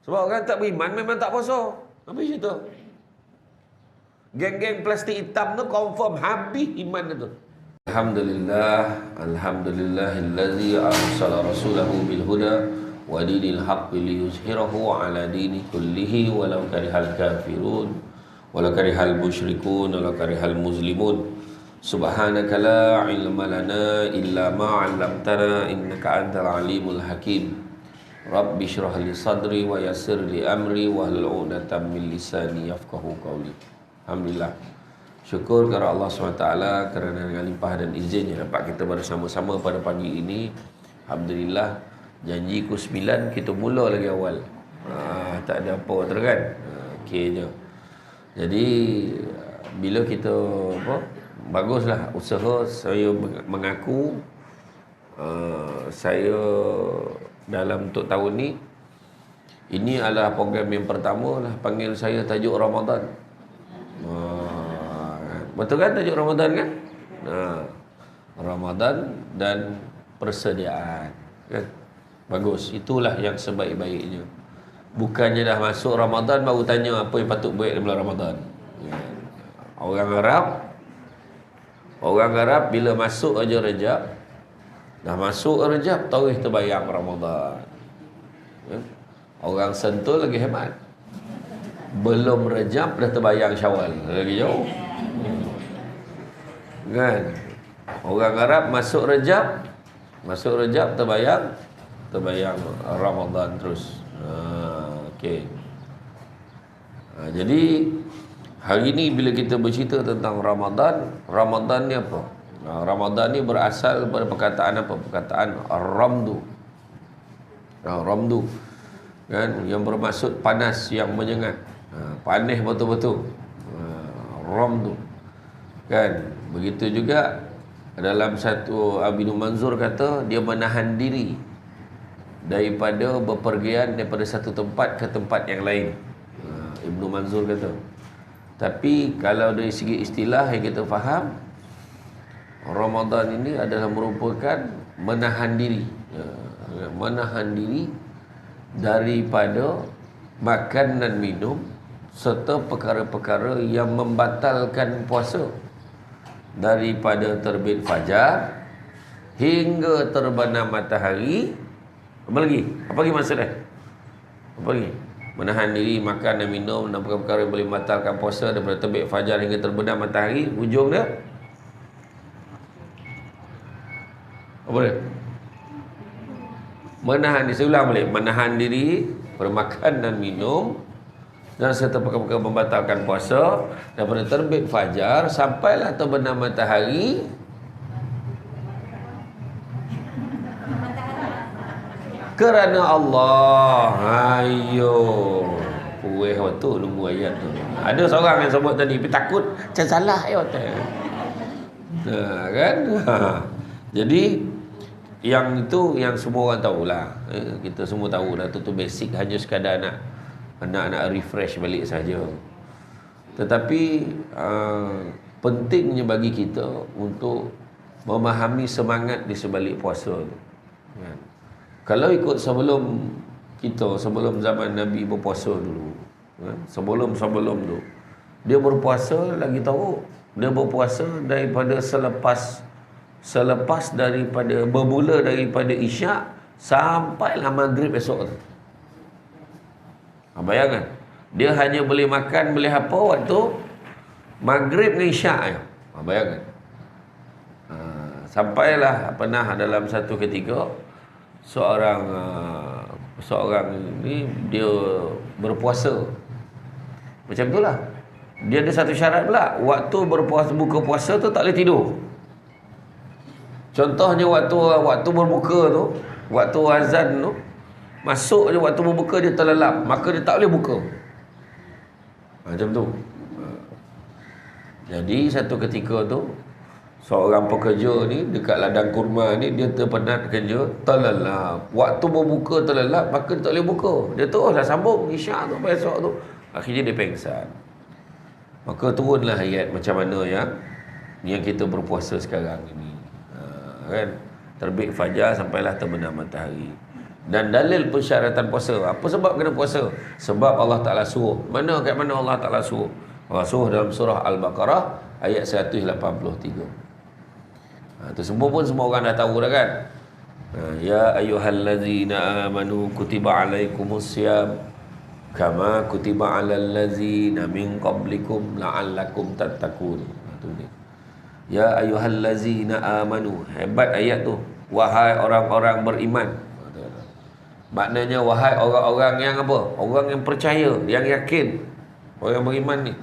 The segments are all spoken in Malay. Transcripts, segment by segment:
Sebab orang tak beriman memang tak puasa. Habis itu. Geng-geng plastik hitam tu confirm habis iman tu. Alhamdulillah, alhamdulillahillazi arsala rasulahu bil huda wa dinil haqqi liyuzhirahu ala dini kullihi walau karihal kafirun walau karihal musyrikun walau karihal muslimun. Subhanaka la ilma lana illa ma 'allamtana innaka antal alimul hakim. Rabbi shrah li sadri wa yassir li amri wahlul 'uqdatam min lisani yafqahu qawli. Alhamdulillah. Syukur kepada Allah SWT kerana dengan limpah dan izinnya dapat kita bersama-sama pada pagi ini. Alhamdulillah, janjiku 9 kita mula lagi awal. Tak ada apa kan. Okey je. Jadi bila kita baguslah usaha, saya mengaku saya dalam untuk tahun ni ini adalah program yang pertama lah panggil saya tajuk Ramadan. Betul kan tajuk Ramadan kan? Ramadan dan persediaan kan? Bagus, itulah yang sebaik-baiknya. Bukannya dah masuk Ramadan baru tanya apa yang patut buat dalam bulan Ramadan. Orang Arab bila masuk aja Rejab, dah masuk Rejab tahu terbayang Ramadan. Orang Sentul lagi hebat, belum Rejab dah terbayang Syawal, lagi jauh kan. Orang Arab masuk Rejab terbayang Ramadan terus. Okey. Jadi hari ni bila kita bercerita tentang Ramadan, Ramadan ni apa? Ramadan ni berasal daripada perkataan apa? Perkataan Ramdu. Ramdu kan, yang bermaksud panas yang menyengat. Panas betul-betul. Ramdu kan. Begitu juga dalam satu Ibnu Manzur kata dia menahan diri daripada bepergian daripada satu tempat ke tempat yang lain. Ibnu Manzur kata. Tapi kalau dari segi istilah yang kita faham, Ramadan ini adalah merupakan menahan diri. Menahan diri daripada makan dan minum serta perkara-perkara yang membatalkan puasa, daripada terbit fajar hingga terbenam matahari. Apa lagi? Apa lagi maksudnya? Apa lagi? Menahan diri makan dan minum dan perkara-perkara yang boleh membatalkan puasa daripada terbit fajar hingga terbenam matahari. Hujung dia apa dia? Menahan diri. Saya ulang balik. Menahan diri bermakan dan minum dan serta perkara-perkara membatalkan puasa daripada terbit fajar sampailah terbenam matahari kerana Allah. Ayo, kuih waktu nunggu ayat tu. Ada seorang yang sebut tadi tapi takut macam salah ayat tu. Kan? Jadi yang itu yang semua orang tahulah. Kita semua tahu dah tu basic, hanya sekadar nak refresh balik saja. Tetapi pentingnya bagi kita untuk memahami semangat di sebalik puasa tu. Kan? Kalau ikut sebelum zaman Nabi berpuasa dulu, kan? Sebelum tu dia berpuasa, lagi tahu dia berpuasa daripada selepas daripada bermula daripada Isyak sampailah maghrib esok tu. Bayangkan, dia hanya boleh makan, boleh apa waktu maghrib dengan Isyak je. Bayangkan. Sampailah pernah dalam satu ketika seorang ni dia berpuasa. Macam itulah. Dia ada satu syarat pula. Waktu buka puasa tu tak boleh tidur. Contohnya waktu berbuka tu, waktu azan tu, masuk je waktu berbuka dia terlelap, maka dia tak boleh buka. Macam tu. Jadi satu ketika tu seorang pekerja ni dekat ladang kurma ni, dia terpenat kerja, terlelap. Waktu berbuka terlelap, maka dia tak boleh buka. Dia teruslah sambung Isyak tu sampai esok tu. Akhirnya dia pengsan. Maka turunlah ayat macam mana yang kita berpuasa sekarang ini. Kan? Terbit fajar sampailah terbenam matahari. Dan dalil persyaratan puasa, apa sebab kena puasa? Sebab Allah Ta'ala suruh. Kat mana Allah Ta'ala suruh? Allah suruh dalam surah Al-Baqarah ayat 183. Itu semua pun semua orang dah tahu dah kan. Ya ayyuhallazina amanu kutiba alaikumusiyam kama kutiba alal ladzina min qablikum la'allakum tattaqun. Itu dia. Ya ayyuhallazina amanu. Hebat ayat tu. Wahai orang-orang beriman. Maknanya wahai orang-orang yang apa? Orang yang percaya, yang yakin. Orang beriman ni.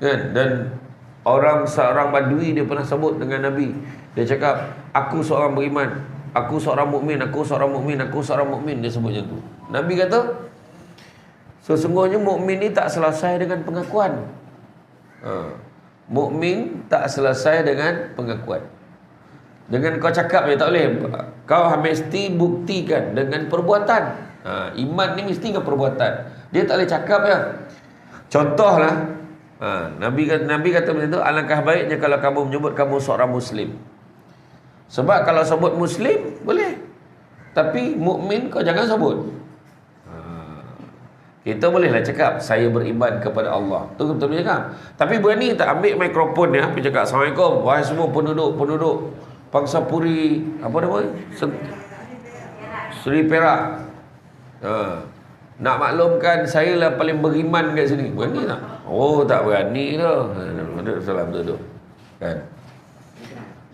Kan? Dan seorang badui dia pernah sebut dengan Nabi. Dia cakap, aku seorang beriman, aku seorang mukmin, aku seorang mukmin, aku seorang mukmin. Dia sebut macam tu. Nabi kata, sesungguhnya mukmin ni tak selesai dengan pengakuan. Mukmin tak selesai dengan pengakuan. Dengan kau cakap je tak boleh. Kau mesti buktikan dengan perbuatan. Iman ni mesti ke perbuatan. Dia tak boleh cakap je. Contohlah, Nabi kata macam tu, alangkah baiknya kalau kamu menyebut kamu seorang Muslim. Sebab kalau sebut Muslim, boleh. Tapi mukmin kau jangan sebut. Kita bolehlah cakap, saya beriman kepada Allah. Tu betul cakap. Tapi berani tak ambil mikrofon dia, pergi cakap, Assalamualaikum, wahai semua penduduk Pangsapuri, apa nama? Seri Perak. Nak maklumkan saya lah paling beriman kat sini. Berani tak? Oh, tak berani dah. Salam betul. Kan?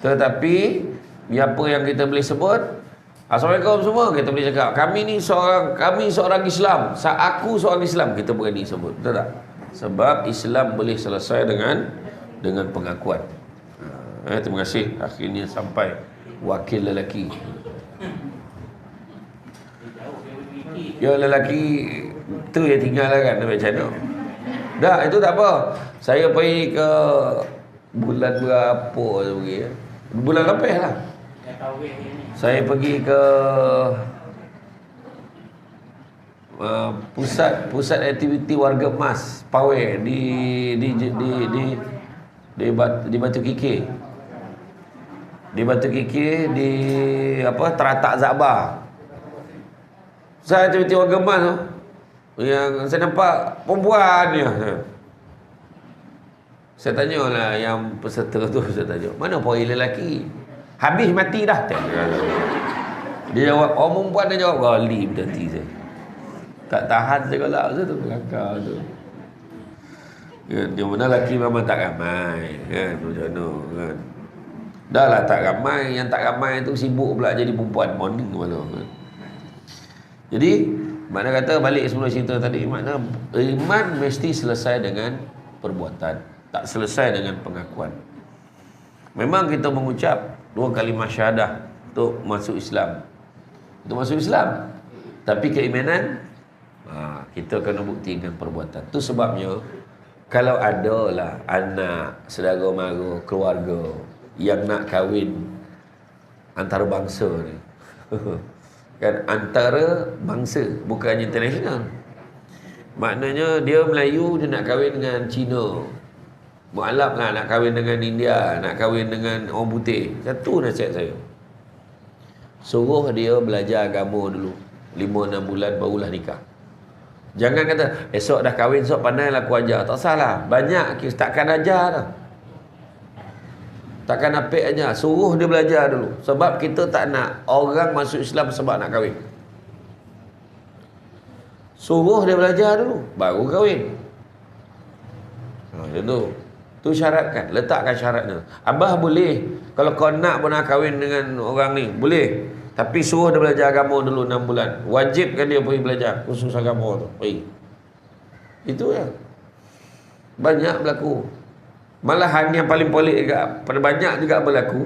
Tetapi apa yang kita boleh sebut, Assalamualaikum semua, kita boleh cakap, kami seorang Islam. Aku seorang Islam, kita berani sebut. Betul tak? Sebab Islam boleh selesai dengan pengakuan. Terima kasih. Akhirnya sampai wakil lelaki. Ya, lelaki tu yang tinggal lah kan, macam mana. Dah, itu tak apa. Saya pergi ke bulan berapa tu pergi ya? Bulan lebih lah. Saya pergi ke pusat aktiviti warga emas Pawai di Batu Kikir. Di Batu Kikir, di Teratak Zakbar. Saya aktiviti warga emas tu, yang saya nampak perempuan dia. Saya tanyalah yang peserta tu, saya tanya, mana poin lelaki? Habis mati dah. Dia jawab, perempuan. Dia jawab, gali berhenti saya. Tak tahan saya kalau saya tu belakang tu. Dia mana lelaki memang tak ramai kan, macam mana kan. Dah lah tak ramai, yang tak ramai tu sibuk pula jadi perempuan morning mana kan. Jadi makna kata balik sebelum cerita tadi, makna iman mesti selesai dengan perbuatan, tak selesai dengan pengakuan. Memang kita mengucap 2 kalimah syahadah untuk masuk Islam, tapi keimanan kita kena buktikan perbuatan. Tu sebabnya kalau adalah anak, saudara mara, keluarga yang nak kahwin antara bangsa ni kan, antara bangsa, bukan international. Maknanya dia Melayu, dia nak kahwin dengan Cina, mualaf lah nak kahwin dengan India, nak kahwin dengan orang putih. Satu nasihat saya, suruh dia belajar agama dulu 5-6 bulan barulah nikah. Jangan kata esok dah kahwin, esok pandai lah aku ajar. Tak salah, banyak takkan ajar dah, takkan apik aja. Suruh dia belajar dulu. Sebab kita tak nak orang masuk Islam sebab nak kahwin. Suruh dia belajar dulu, baru kahwin. Macam tu. Tu syaratkan, letakkan syaratnya. Abah boleh, kalau kau nak pun nak kahwin dengan orang ni, boleh. Tapi suruh dia belajar agama dulu 6 bulan. Wajibkan dia pergi belajar khusus agama tu. Pergi. Itu ya. Banyak berlaku. Malahan yang paling pelik juga, banyak juga berlaku,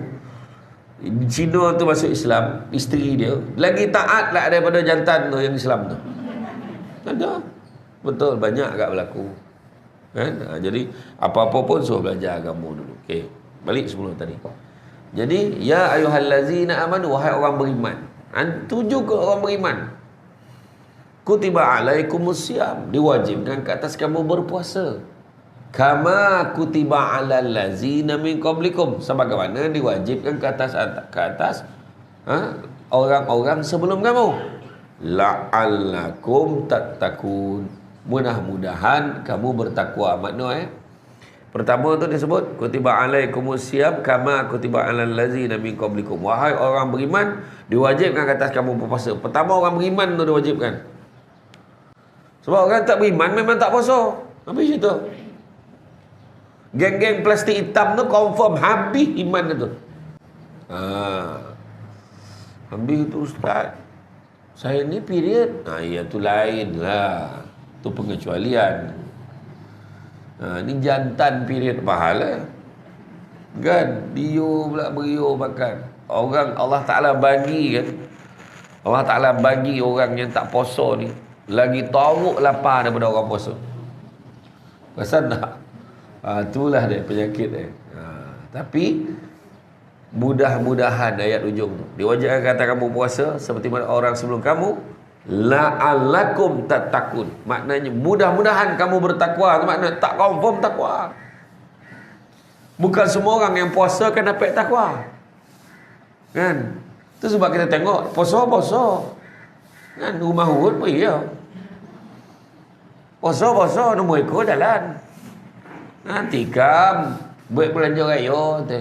Cina tu masuk Islam, isteri dia lagi taat lah daripada jantan tu yang Islam tu. Ada. Betul, banyak agak berlaku kan? Jadi apa-apa pun suruh belajar agama dulu. Okey, balik sebelum tadi. Jadi ya ayyuhallazina amanu, wahai orang beriman. Tuju ke orang beriman, kutiba alaikumusiyam, diwajibkan ke atas kamu berpuasa, kama kutiba alal ladzina min qablikum, sebagaimana diwajibkan ke atas orang-orang sebelum kamu. la'allakum tattaqun. Mudah-mudahan kamu bertakwa. Makna pertama tu disebut kutiba alaikumusiyam kama kutiba alal ladzina min qablikum. Wahai orang beriman, diwajibkan ke atas kamu berpuasa. Pertama orang beriman tu diwajibkan. Sebab orang tak beriman memang tak puasa. Habis itu. Geng-geng plastik hitam tu confirm habis iman tu. Habis tu ustaz, saya ni period. Ya tu lain lah. Tu pengecualian. Ni jantan period pahala. Kan? Dia pula beriur makan. Orang Allah Ta'ala bagi kan. Allah Ta'ala bagi orang yang tak puasa ni lagi teruk lapar daripada orang puasa. Perasan tak? Itulah dia penyakit dia. Tapi mudah-mudahan ayat ujung tu diwajibkan kata kamu puasa seperti mana orang sebelum kamu, la'allakum tattaqun. Maknanya mudah-mudahan kamu bertakwa. Maknanya tak confirm takwa. Bukan semua orang yang puasa kan dapat takwa. Kan? Itu sebab kita tengok puasa-puasa. Kan rumah urut pun ya. Puasa-puasa nombor ekor jalan. Tikam buat belanja raya teh.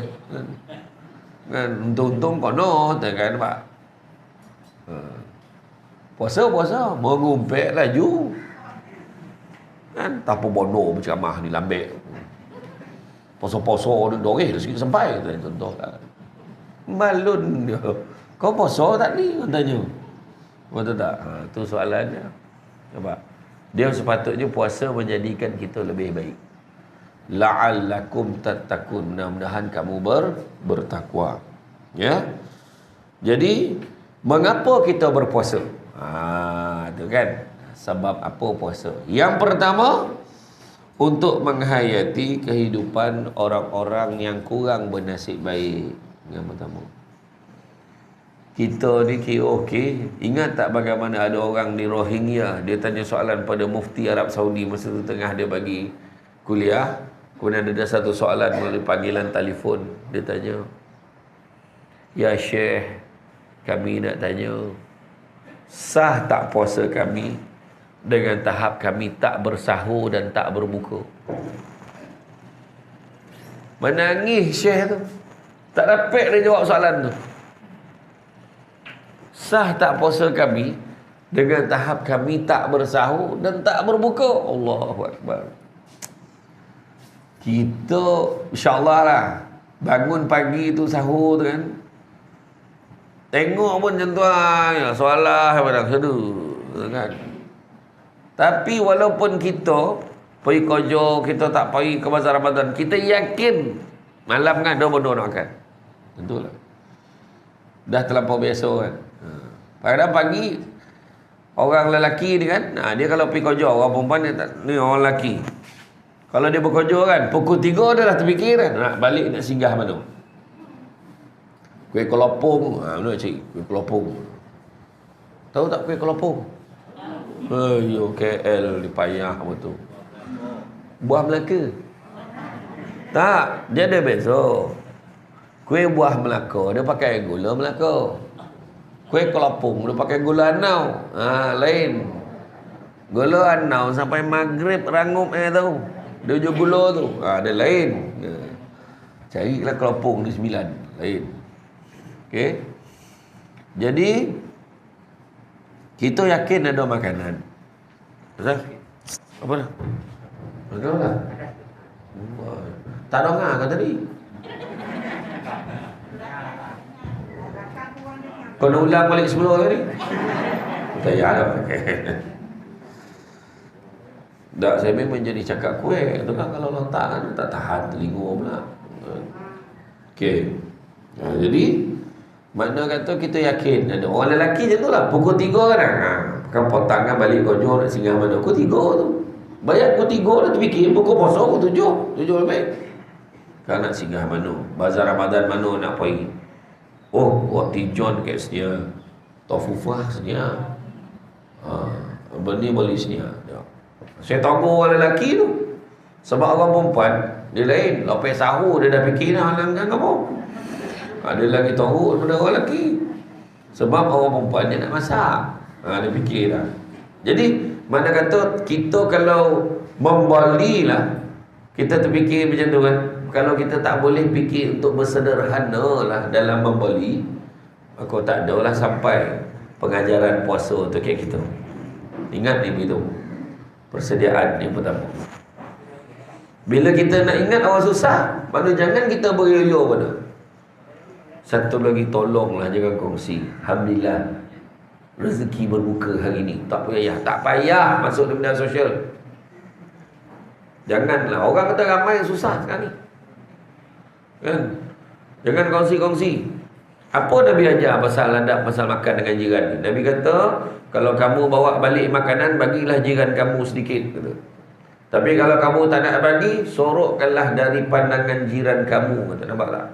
Kan untung-untung kono teh kan Pak. Puasa-puasa mengumpet laju. Kan tanpa bono berceramah di lambek. Puasa-puasa dia doreh dah sikit sampai contohlah. Malun dia. Kau puasa tak ni? Kau tanya. Betul tak? Tu soalannya. Nampak? Dia sepatutnya puasa menjadikan kita lebih baik. La'allakum tattaqun. Mudah-mudahan kamu bertakwa. Ya. Jadi, mengapa kita berpuasa? Tu kan. Sebab apa puasa? Yang pertama, untuk menghayati kehidupan orang-orang yang kurang bernasib baik. Yang pertama. Kita ni kira okey. Ingat tak bagaimana ada orang di Rohingya, dia tanya soalan pada mufti Arab Saudi masa tu tengah dia bagi kuliah. Kemudian ada satu soalan melalui panggilan telefon. Dia tanya, "Ya Syekh, kami nak tanya, sah tak puasa kami dengan tahap kami tak bersahur dan tak berbuka?" Menangis Syekh tu. Tak dapat dia jawab soalan tu. Sah tak puasa kami dengan tahap kami tak bersahur dan tak berbuka? Allahu Akbar. Kita insyaAllah lah bangun pagi tu sahur tu kan, tengok pun macam tu lah, soalah pada satu kan. Tapi walaupun kita pergi kerja, kita tak pergi ke bazar Ramadan, kita yakin malam kan dia bodoh nak makan. Tentulah. Dah terlampau biasa kan. Pada pagi orang lelaki ni kan, dia kalau pergi kerja, orang perempuan ni orang lelaki. Kalau dia bekerja kan, pukul 3 dah terfikir kan, nak balik nak singgah mana. Kuih kelopong, mana cik? Kuih kelopong. Tahu tak kuih kelopong? Ayo KL dipayah apa tu. Buah Melaka. Tak, dia ada beza. Kuih buah Melaka dia pakai gula Melaka. Kuih kelopong dia pakai gula anau. Lain. Gula anau sampai maghrib rangup tahu. Dia jual gula tu. Dia lain. Carilah kelopong di 9. Lain. Okey. Jadi kita yakin ada makanan. Betul? Apa dah? Makan dah? Tak dengar kan tadi? Kau nak ulang balik semula tadi? Tak payah dah. Tak, saya memang jadi cakap kuih. Itu kan kalau letak kan tak tahan telinga pula. Okey. Jadi makna kata kita yakin ada orang lelaki je tu lah. Pukul 3 kan. Pakai potang kan balik kerja nak singgah mana. Pukul 3 tu. Bayar pukul 3 dah terfikir. Pukul puasa pukul 7. 7 lebih. Kan nak singgah mana. Bazar Ramadan mana nak pergi. Oh, roti john kat sedia. Tofufah sedia. Benda boleh sedia. Saya tahu orang lelaki tu. Sebab orang perempuan dia lain. Lepas sahur dia dah fikir dah halangkan apa. Ada lagi tahu daripada orang lelaki. Sebab orang perempuan dia nak masak. Dia fikir dah. Jadi mana kata kita kalau membalilah, kita terfikir macam tu kan. Kalau kita tak boleh fikir untuk bersederhana lah dalam membali, maka tak adalah sampai pengajaran puasa untuk kita. Ingat ni begitu. Persediaan yang pertama. Bila kita nak ingat orang susah, maka jangan kita beryoyo pada. Satu lagi, tolonglah jangan kongsi. Alhamdulillah, rezeki berbuka hari ni. Tak payah masuk di media sosial. Janganlah. Orang kata ramai yang susah sekarang ni kan? Jangan kongsi-kongsi. Apa Nabi ajar pasal adab, pasal makan dengan jiran ni? Nabi kata, kalau kamu bawa balik makanan, bagilah jiran kamu sedikit, kata. Tapi kalau kamu tak nak bagi, sorokkanlah dari pandangan jiran kamu, kata. Nampak tak?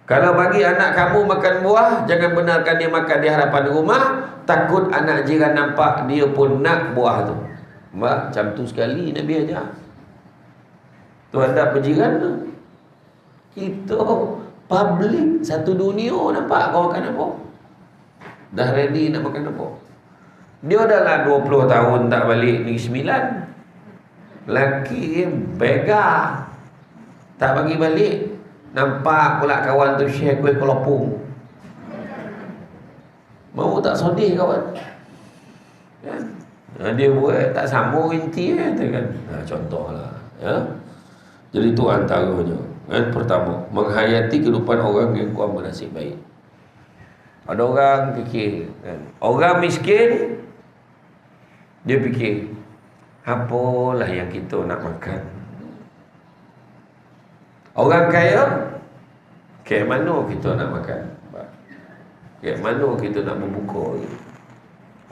Kalau bagi anak kamu makan buah, jangan benarkan dia makan di hadapan rumah. Takut anak jiran nampak, dia pun nak buah tu. Macam tu sekali Nabi ajar. Tu adab berjiran tu. Kita public satu dunia, nampak kau makan apa? Dah ready nak makan apa? Dia dah lah 20 tahun tak balik Negeri Sembilan. Lelaki beggar, tak bagi balik. Nampak pula kawan tu share kuih kelopong. Mau tak sedih kawan kan? Dia buat tak sambung inti kan? Contohlah ya? Jadi tu antaranya kan? Pertama, menghayati kehidupan orang yang kurang bernasib baik. Ada orang fikir kan? Orang miskin, dia fikir apalah yang kita nak makan. Orang kaya, kayak mana kita nak makan? Kayak mana kita nak berbuka?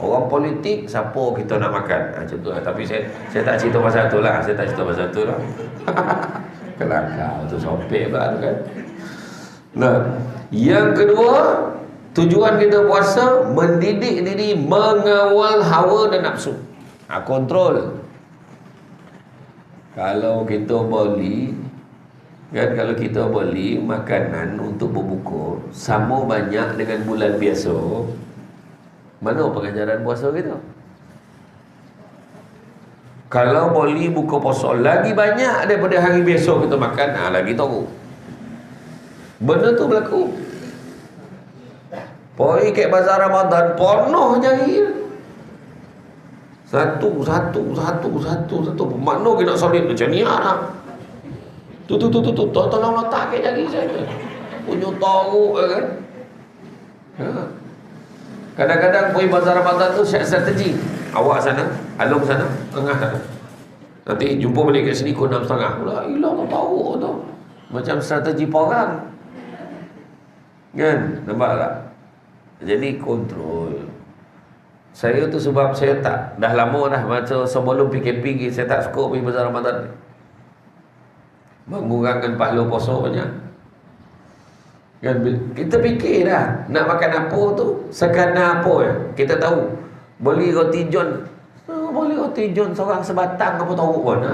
Orang politik, siapa kita nak makan? Macam tu lah. Tapi saya tak cerita pasal tu lah. Saya tak cerita pasal tu lah. Kelakar tu, sopek pula tu kan. Nah, yang kedua, tujuan kita puasa mendidik diri mengawal hawa dan nafsu. Kontrol. Kalau kita beli kan, kalau kita beli makanan untuk berbuka sama banyak dengan bulan biasa, mana pengajaran puasa kita? Kalau beli buka puasa lagi banyak daripada hari biasa kita makan, lagi tahu. Benda tu berlaku. Pergi ke bazar Ramadan, penuh jari. Satu. Mana kita nak solid macam ni lah. Tu. Tolong letak ke jari saya tu. Punya tahu kan. Kadang-kadang pergi bazar Ramadan tu strategi. Awak sana, Alung sana, tengah sana. Nanti jumpa balik kat sini pukul 6.30 pula. Hilang tahu tu. Macam strategi perang. Kan? Nampak tak? Jadi kontrol. Saya tu sebab saya tak, dah lama dah, macam sebelum PKP saya tak suka pergi bazar Ramadan ni. Mengurangkan pahala puasa banyak. Kan, kita fikir dah nak makan apa tu, sekadar apa ya. Kita tahu beli roti john, beli roti john seorang sebatang apa tahu pun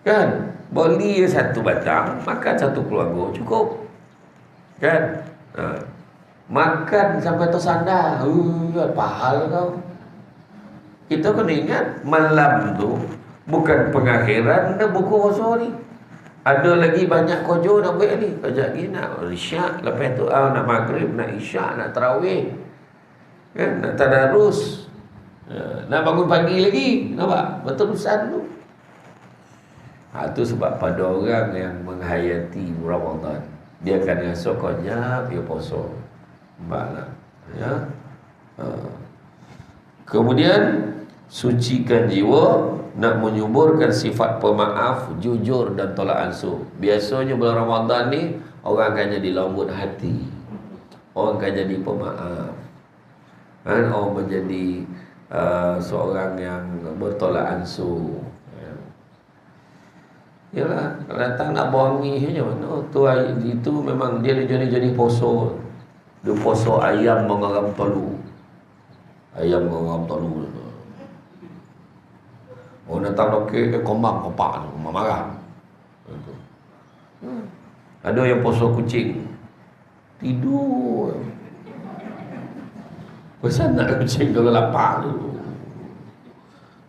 kan, beli satu batang, makan satu keluarga cukup kan. Makan sampai tersandar, pahal kau. Kita kena ingat malam tu bukan pengakhiran dah buku puasa ni. Ada lagi banyak kerja nak buat ni. Kejap lagi nak isyak, lepas tu nak maghrib, nak isyak, nak tarawih kan, nak tadarus, nak bangun pagi lagi. Nampak? Berterusan tu. Itu sebab pada orang yang menghayati Ramadan, dia akan rasa konyap dia puasa. Nampak ya? Kemudian sucikan jiwa, nak menyuburkan sifat pemaaf, jujur dan tolak ansur. Biasanya bulan Ramadan ni orang akan jadi lembut hati, orang akan jadi pemaaf kan? Orang menjadi seorang yang bertolak ansur. Yalah, kalau datang nak bongi je mana tu, itu memang dia jenis-jenis poso. Dia poso ayam mengaram tolu. Ayam mengaram tolu. Orang datang dokek kombang kopak tu, marah. Ada yang poso kucing. Tidur. Pasal nak kucing kalau lapar tu.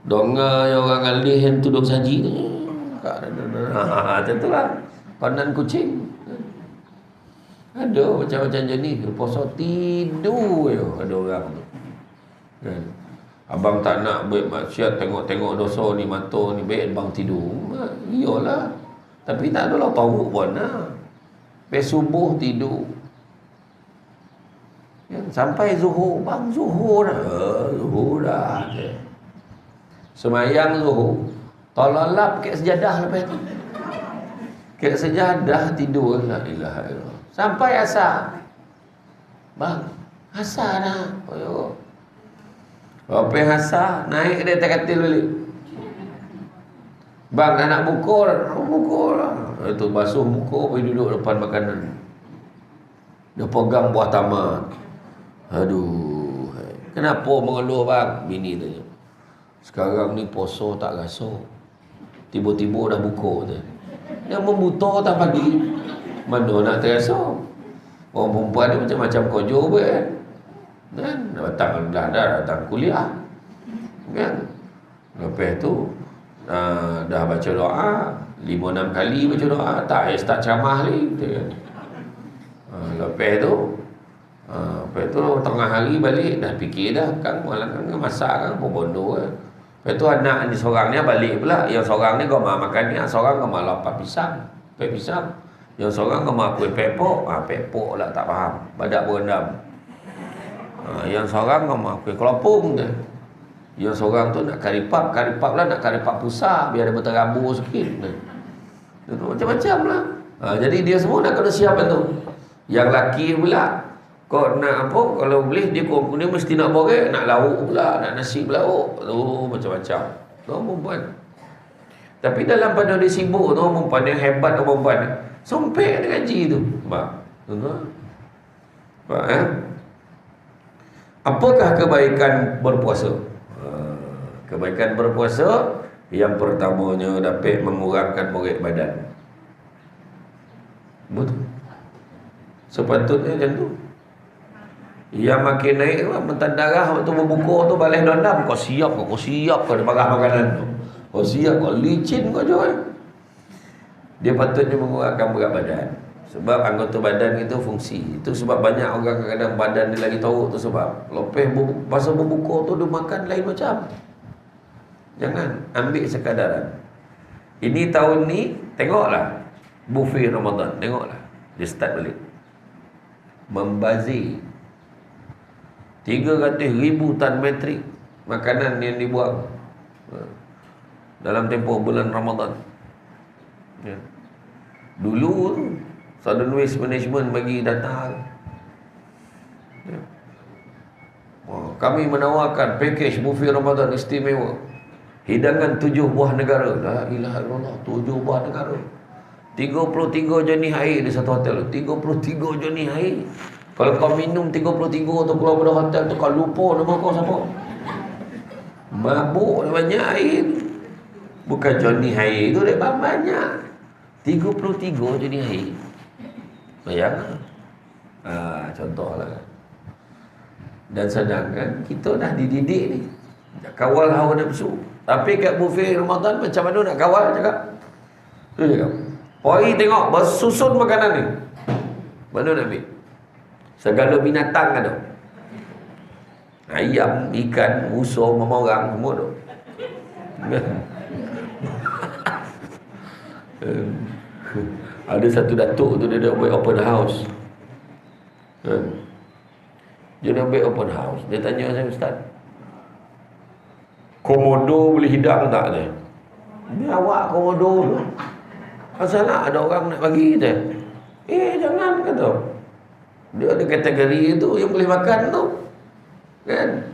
Donga yang orang alih yang tudung saji ni. Tentulah pandan kucing. Ada macam-macam jenis. Poso tidur je ada orang tu. Kan? Abang tak nak buat maksiat, tengok-tengok dosa ni, mata ni baik, abang tidur. Iyalah. Tapi tak adalah tahu pun lah. Sampai subuh tidur. Sampai zuhur, bang zuhur dah. Zuhur dah. Semayang zuhur, tololap kek sejadah lepas tu. Kek sejadah tidur. La ilaha illallah. Sampai asar. Bang, asar dah. Oh, lepas asar, naik dia atas katil balik. Bang, nak bukur. Bukur lah. Itu basuh muka, pergi duduk depan makanan. Dia pegang buah tamat. Aduh, kenapa mengeluh bang? Bini tanya. Sekarang ni poso tak rasa. Tiba-tiba dah buka tu. Yang membuta tak pagi. Mana nak terasa? Orang perempuan ni macam-macam kojo pun kan. Kan? Dah datang kuliah. Kan? Lepas tu dah baca doa 5-6 kali baca doa. Tak start ceramah lagi. Kan? Lepas tu lepas tu tengah hari balik dah fikir dah kan malam kan masak kan apa bondo kan. Lepas tu anak ni seorang ni balik pula. Yang seorang ni goma makan ni, seorang goma lapar pisang. Pisang. Yang seorang goma kuih pepok. Pepok lah tak faham. Badak berendam. Yang seorang goma kuih kelopong tu. Yang seorang tu nak karipap lah nak karipap pusat biar dia berterabur sikit. Macam-macam lah. Jadi dia semua nak kena siap tu. Yang laki pula kau nak apa, kalau boleh dia mesti nak borek, nak lauk pula, nak nasi berlauk. Macam-macam. Perempuan. Tapi dalam pada dia sibuk tu, perempuan yang hebat tu perempuan. Sumpek dia gaji tu. Apakah kebaikan berpuasa? Kebaikan berpuasa, yang pertamanya dapat mengurangkan berat badan. Betul. Sepatutnya macam tu. Yang makin naik mentan darah waktu berbuka tu balik dendam. Kau siap kau dia marah makanan tu. Kau siap kau licin kau je. Dia patutnya mengurangkan berat badan. Sebab anggota badan itu fungsi. Itu sebab banyak orang kadang-kadang badan dia lagi teruk tu sebab lepas masa berbuka tu dia makan lain macam. Jangan ambil sekadaran. Ini tahun ni tengoklah buffet Ramadan, tengoklah. Dia start balik. Membazir 300,000 tan metrik makanan yang dibuang dalam tempoh bulan Ramadan. Ya. Dulu Southern Waste Management bagi data. Ya. Kami menawarkan package buffet Ramadan istimewa. Hidangan 7 buah negara. La ilaha illallah, 7 buah negara. 33 jenis air di satu hotel. 33 jenis air. Kalau kau minum 33 tu keluar dari hotel tu, kau lupa nama kau siapa. Mabuk banyak air. Bukan jenis air tu dia banyak. 33 jenis air. Bayang. Contohlah. Dan sedangkan kita dah dididik ni. Kawal hawa nafsu. Tapi kat buffet Ramadan macam mana nak kawal cakap? Tu cakap. Poi tengok bersusun makanan ni. Mana nak ambil? Segala binatang ada. Ayam, ikan, musuh, memorang semua tu. Ada satu datuk tu dia buat open house. Dia nak buat open house. Dia tanya saya, ustaz, komodo boleh hidang tak dia? Dia awak komodo tu. Pasal nak ada orang nak bagi kita. Jangan kata. Dia ada kategori itu yang boleh makan tu. Kan?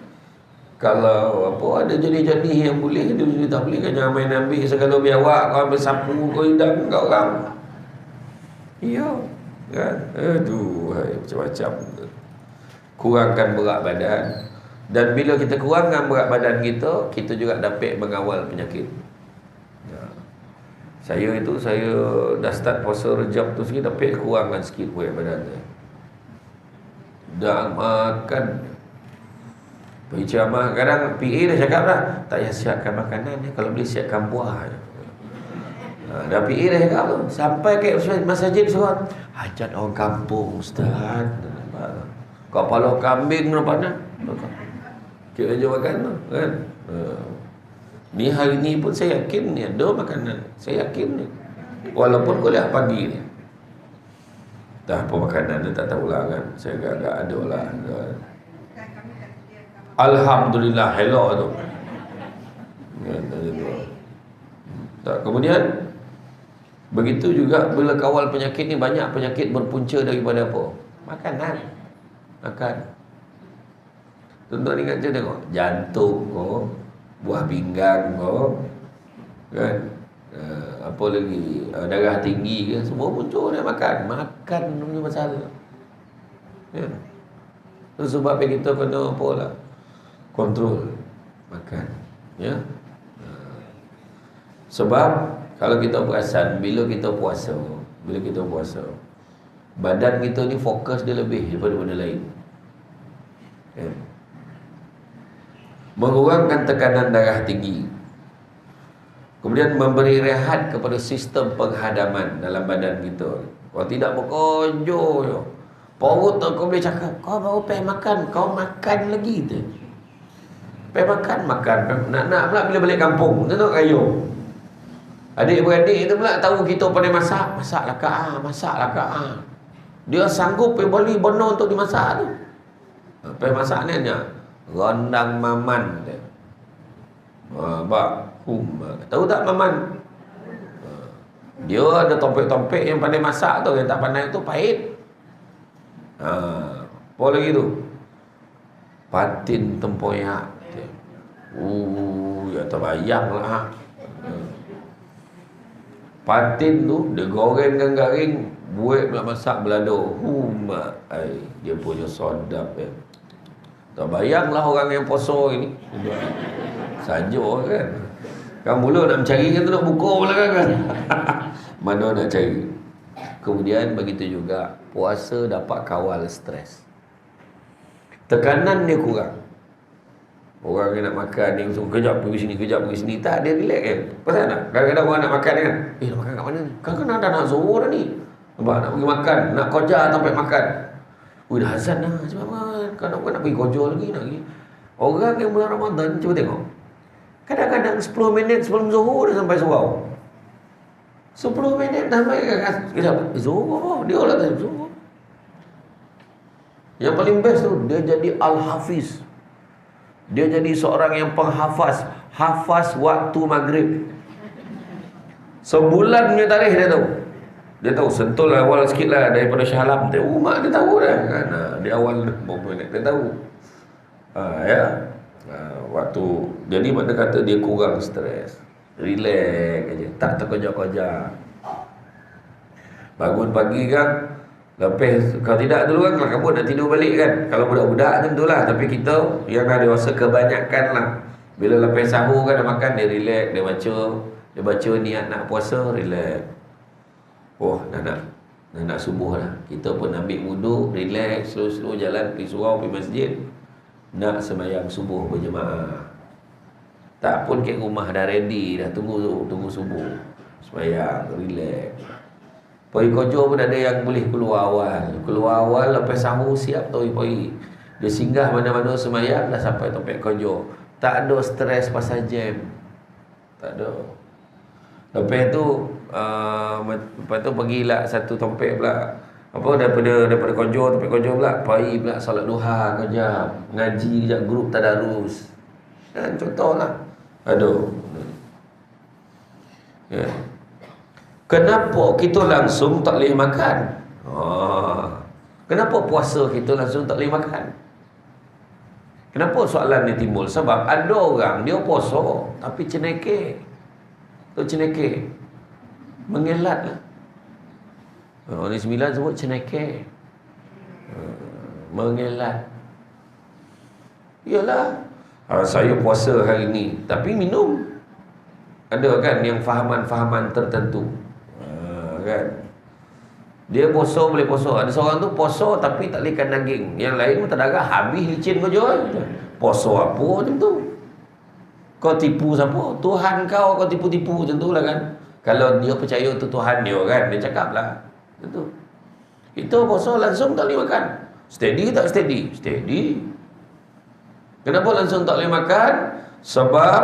Kalau apa ada jenis-jenis yang boleh, dia boleh tak boleh kan, jangan main ambil segala biawak, kau ambil sapu, kau hidang kat orang. Ya. Kan? Aduh, macam-macam. Kurangkan berat badan. Dan bila kita kurangkan berat badan kita, kita juga dapat mengawal penyakit. Saya dah start puasa Rejab tu sikit, dapat kurangkan sikit berat badan saya. Dan makan Pergi ceramah, kadang PA dah cakap dah, tak payah siapkan makanan ni, kalau boleh siapkan buah. Dah PA dah cakap tu. Sampai ke masjid surat, hajat orang kampung Ustaz. Kepala kambing mana? Kita jual makan tu kan. Ni hari ni pun saya yakin ni ada makanan. Saya yakin ni. Walaupun kuliah pagi ni. Dah apa makanan ni tak tahulah kan. Saya agak-agak ada lah. Alhamdulillah hello tu. Tak, kemudian begitu juga bila kawal penyakit ni, banyak penyakit berpunca daripada apa? Makanan. Makan. Tuan-tuan ingat je tengok, jantung kau, buah pinggang kau, kan? Apa lagi, darah tinggi ke, semua muncul dari makan. Makan punya masalah. Ya. Itu sebabnya kita kena apa lah? Kontrol makan. Ya. Sebab kalau kita perasan, bila kita puasa, badan kita ni fokus dia lebih daripada benda lain. Ya. Mengurangkan tekanan darah tinggi, kemudian memberi rehat kepada sistem penghadaman dalam badan kita. Kalau tidak berkojo je, perut tu kau boleh cakap, kau baru pergi makan, kau makan lagi tu. Pergi makan. Nak pula bila balik kampung, tengok kayu. Adik-beradik itu pula tahu kita pandai masak. Masaklah kak. Dia sanggup pergi beli benda untuk dimasak tu. Pergi masak ni hanya rendang maman dia. Tahu tak maman? Dia ada tompek-tompek yang pandai masak tu. Yang tak pandai tu pahit. Apa lagi tu? Patin tempoyak. Ya terbayang lah. Patin tu dia goreng dengan garing, buat pula masak belado. Dia punya sedap ya. Tak bayanglah orang yang poso ini. Saja kan. Kan mula nak mencari kan tu nak buka pula kan. Mana nak cari. Kemudian begitu juga puasa dapat kawal stres. Tekanan dia kurang. Orang yang nak makan ni kejap pergi sini, tak dia relax kan. Pasal tak? Kadang-kadang orang nak makan kan. Nak makan kat mana ni? Kadang-kadang dah nak zuhur dah ni. Nampak nak pergi makan, nak koja sampai makan. Dah azan dah. Kadang-kadang nak pergi koja lagi, nak pergi. Orang yang bulan Ramadan, cuba tengok. Kadang-kadang 10 minit sebelum zuhur dia sampai surau. 10 minit dah sampai kejap. Zuhur, dia lah tadi zuhur. Yang paling best tu, dia jadi Al-Hafiz. Dia jadi seorang yang penghafaz. Hafaz waktu maghrib. Sebulan punya tarikh dia tahu. Dia tahu sentul awal sikit lah daripada Shah Alam. Mak dia tahu dah kan. Dia awal berapa minit dia tahu. Waktu. Jadi mana kata dia kurang stres. Relax aja. Tak terkejak-kejak. Bangun pagi kan. Lepas, kalau tidak dulu kan, kalau kamu nak tidur balik kan. Kalau budak-budak tentulah. Tapi kita yang dah dewasa kebanyakan lah. Bila lepas sahur kan, dia makan, dia relax, dia baca niat nak puasa, relax. Dah nak subuh lah. Kita pun ambil wuduk, relax, slow-slow jalan pergi surau, pergi masjid. Nak sembahyang subuh berjemaah. Tak pun kat rumah dah ready, dah tunggu subuh. Sembahyang, relax. Pergi kojo pun ada yang boleh keluar awal lepas sahur siap tu pergi. Dia singgah mana-mana semayang dah sampai tempat kojo. Tak ada stres pasal jam. Tak ada. Lepas tu pergilah satu tempat pula. Daripada kojo tempat kojo pula pergi pula solat duha kejap, ngaji kejap, grup tadarus. Kan contohlah. Aduh. Ya. Kenapa kita langsung tak boleh makan? Kenapa puasa kita langsung tak boleh makan? Kenapa soalan ni timbul? Sebab ada orang dia puasa tapi cenekeh. Tu cenekeh. Mengelat lah. Orang sembilan sebut cenekeh. Mengelat. Yalah. Saya puasa hari ni tapi minum. Ada kan yang fahaman-fahaman tertentu. Kan? Dia poso boleh poso. Ada seorang tu poso tapi tak boleh ikan daging. Yang lain pun tak ada, habis licin kau jual. Poso apa macam tu? Kau tipu siapa? Tuhan kau tipu-tipu macam tu lah kan. Kalau dia percaya tu Tuhan dia kan, dia cakap lah macam tu. Kita puasa langsung tak boleh makan. Steady tak steady? Steady. Kenapa langsung tak boleh makan? Sebab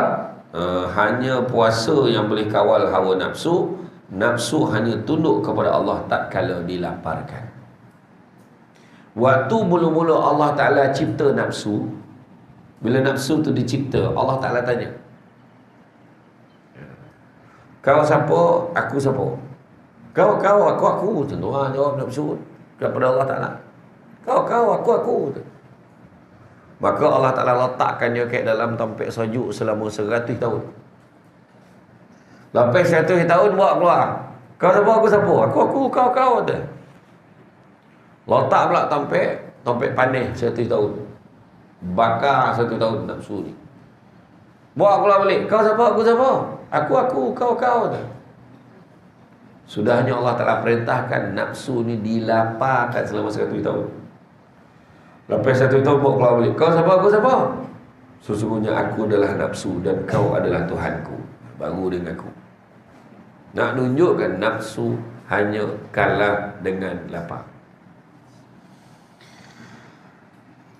hanya puasa yang boleh kawal hawa nafsu. Nafsu hanya tunduk kepada Allah tak kala dilaparkan. Waktu mula-mula Allah Ta'ala cipta nafsu, bila nafsu tu dicipta, Allah Ta'ala tanya, kau siapa? Aku siapa? Kau, aku. Macam tu lah jawab nafsu kepada Allah Ta'ala. Kau, aku. Maka Allah Ta'ala letakkan dia kat dalam tampik sejuk selama 100 tahun. Lepas 100 tahun bawa keluar. Kau siapa? Aku siapa? Aku. Kau. Letak pula tampik panih 100 tahun. Bakar 1 tahun nafsu ni. Bawa keluar balik. Kau siapa? Aku siapa? Aku. Kau. Sudahnya Allah Ta'ala perintahkan nafsu ni dilaparkan selama 100 tahun. Lepas 1 tahun bawa keluar balik. Kau siapa? Aku siapa? Sesungguhnya aku adalah nafsu dan kau adalah Tuhanku. Baru dia mengaku. Nak tunjukkan nafsu hanya kalah dengan lapar.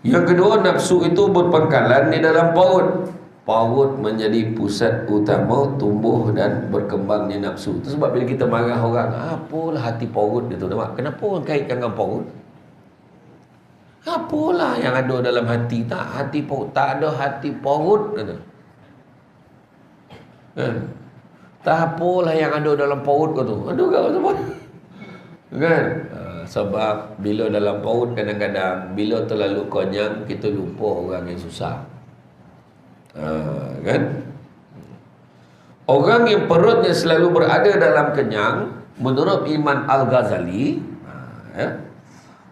Yang kedua, nafsu itu berpangkalan di dalam perut. Perut menjadi pusat utama tumbuh dan berkembangnya nafsu. Itu sebab bila kita marah orang, apalah hati perut dia tu. Nampak? Kenapa orang kaitkan dengan perut? Apalah yang ada dalam hati? Tak hati perut. Tak ada hati perut. Kan? Tak apalah yang ada dalam perut kau tu. Aduh kau semua. Kan? Sebab bila dalam perut kadang-kadang bila terlalu kenyang kita lupa orang yang susah. Kan? Orang yang perutnya selalu berada dalam kenyang, menurut Imam Al-Ghazali,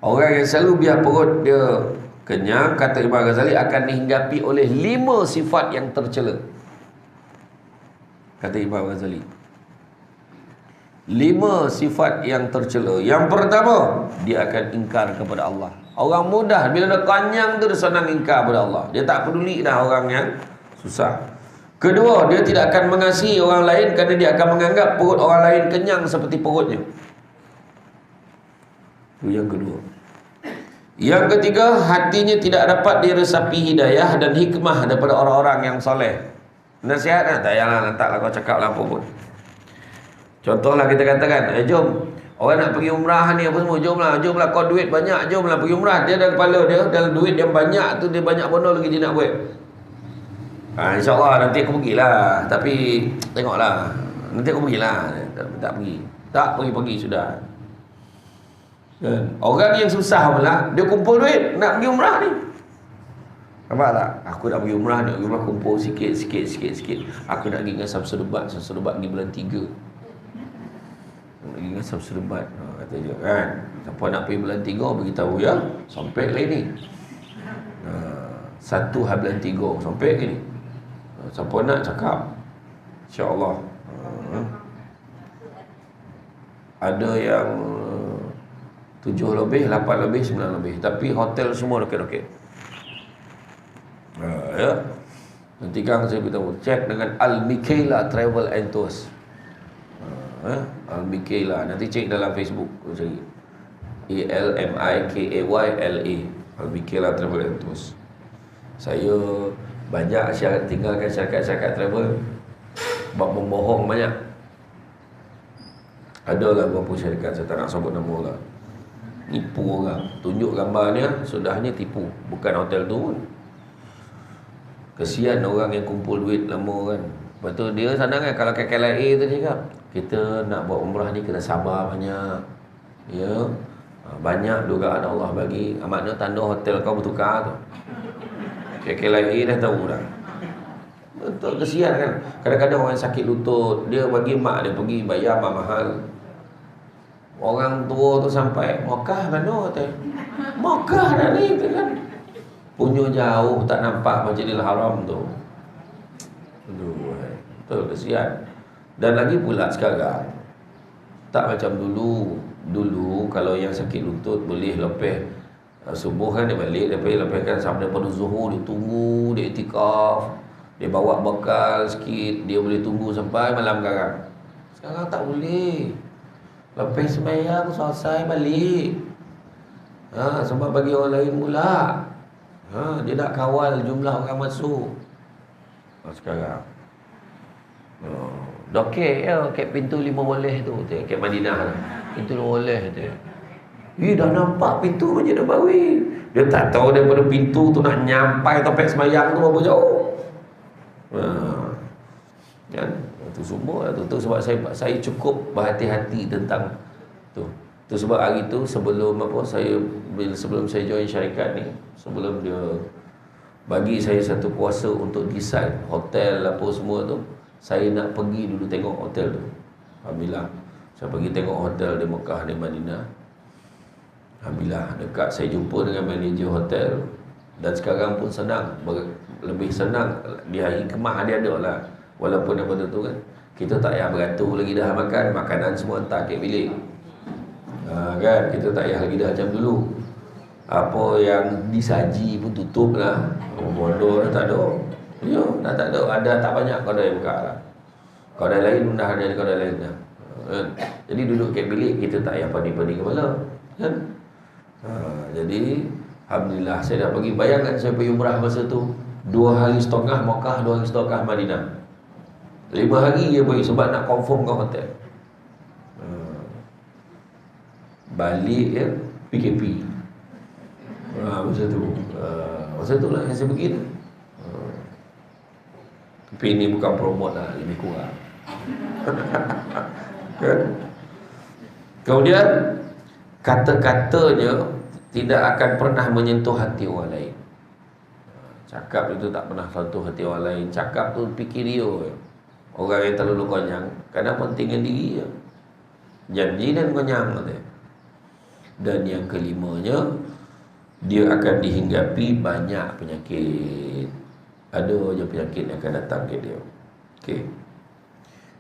orang yang selalu biar perut dia kenyang, kata Imam Al-Ghazali, akan dihinggapi oleh 5 sifat yang tercela. Kata Imam Al-Ghazali, 5 sifat yang tercela. Yang pertama, dia akan ingkar kepada Allah. Orang mudah bila dah kenyang tu dia senang ingkar kepada Allah. Dia tak peduli dah orang yang susah. Kedua, dia tidak akan mengasihi orang lain kerana dia akan menganggap perut orang lain kenyang seperti perutnya. Itu yang kedua. Yang ketiga, hatinya tidak dapat diresapi hidayah dan hikmah daripada orang-orang yang soleh. Nasihat tak payahlah, letaklah kau cakap lah apa pun. Contohlah kita katakan, jom orang nak pergi umrah ni apa semua, jomlah kau duit banyak, jomlah pergi umrah. Dia dalam kepala dia, dalam duit yang banyak tu dia banyak benda lagi dia nak buat. InsyaAllah nanti aku pergilah. Tapi tengoklah, nanti aku pergilah. Tak pergi. Tak pergi sudah. Orang yang susah pula, dia kumpul duit nak pergi umrah ni. Nampak tak? Aku nak pergi umrah ni, umrah kumpul sikit. Aku nak pergi dengan Samsul Debat pergi bulan 3. Pergi dengan Samsul Debat, kata dia kan. Siapa nak pergi bulan 3 beritahu ya. Sampai lain ni. 1 bulan 3 sampai ke ni. Siapa nak cakap, InsyaAllah. Ada yang 7 lebih, 8 lebih, 9 lebih. Tapi hotel semua roket-roket. Ya. Nanti kan saya beritahu, cek dengan Al-Mikaila Travel and Tours. Al-Mikaila, nanti cek dalam Facebook cari ALMIKAYLA, Al-Mikaila Travel and Tours. Saya banyak tinggalkan syarikat-syarikat travel sebab membohong banyak. Adalah beberapa syarikat, saya tak nak sebut nama lah, nipu orang, tunjuk gambarnya, sudahnya tipu, bukan hotel tu pun. Kesian orang yang kumpul duit lama kan. Lepas tu dia sana kan, kalau KKLA tu dia cakap, kita nak buat umrah ni kena sabar banyak. Ya, banyak dugaan Allah bagi. Maknanya tanda hotel kau bertukar tu. KKLA dah tahu dah. Betul, kesian kan. Kadang-kadang orang sakit lutut, dia bagi mak dia pergi bayar mahal. Orang tua tu sampai Mekah mana tu? Mekah dah ni kan. Punya jauh tak nampak Masjidil Haram tu. Aduh, betul kesian. Dan lagi pula sekarang tak macam dulu. Dulu kalau yang sakit lutut boleh lepas Subuh kan dia balik, lepas kan sampai pada zuhur dia tunggu, dia iktikaf, dia bawa bekal sikit, dia boleh tunggu sampai malam garang. Sekarang tak boleh. Lepas sembahyang selesai balik. Sebab bagi orang lain pula. Dia nak kawal jumlah orang masuk. Sekarang dokek ya, kat pintu 5 boleh tu, kat Madinah. Pintu 5 boleh tu. Dah nampak pintu je dah bawi. Dia tak tahu daripada pintu tu nak nyampai tempat sembahyang tu berapa jauh. Kan? Itu semua tu sebab saya cukup berhati-hati tentang tu. Tu sebab hari tu sebelum saya join syarikat ni, sebelum dia bagi saya satu kuasa untuk decide hotel apa semua tu, saya nak pergi dulu tengok hotel tu. Alhamdulillah, saya pergi tengok hotel di Mekah, di Madinah. Alhamdulillah, dekat saya jumpa dengan manager hotel. Dan sekarang pun senang, lebih senang. Di hari kemah dia ada lah. Walaupun daripada tu kan, kita tak payah beratur lagi dah makan. Makanan semua hantar ke bilik. Kan, kita tak payah lagi dah macam dulu. Apa yang disaji pun tutup lah. Bodoh dah tak ada. Ya, dah tak ada. Ada tak banyak kedai buka lah. Kedai lain dah ada kedai lain dah. Jadi duduk kat bilik, kita tak payah padi-padi kepala. Kan? Jadi alhamdulillah saya dah pergi. Bayangkan saya pergi umrah masa tu 2 hari setengah Mekah, 2 hari setengah Madinah. 5 hari je pergi sebab nak confirm ke hotel. Balik ya PKP. Masa tu lah yang saya pergi. Tapi ini bukan promote lah, lebih kurang. Kan? Kemudian kata-katanya tidak akan pernah menyentuh hati orang lain. Cakap itu tak pernah sentuh hati orang lain. Cakap tu fikir dia. Orang yang terlalu konyang kadang pentingkan diri je. Janji dan konyang kata. Dan yang kelimanya, dia akan dihinggapi banyak penyakit. Ada je penyakit yang akan datang ke dia. Okey.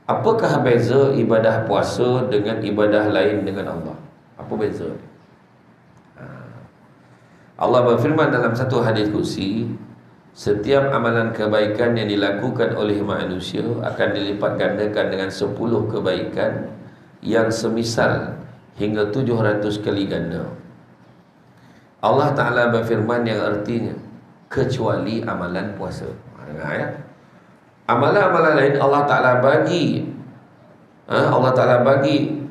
Apakah beza ibadah puasa dengan ibadah lain dengan Allah? Apa beza dia? Allah berfirman dalam satu hadis kursi, setiap amalan kebaikan yang dilakukan oleh manusia akan dilipat gandakan dengan 10 kebaikan yang semisal hingga 700 kali ganda. Allah Ta'ala berfirman yang artinya kecuali amalan puasa. Dengar ya. Amalan-amalan lain Allah Ta'ala bagi Allah Ta'ala bagi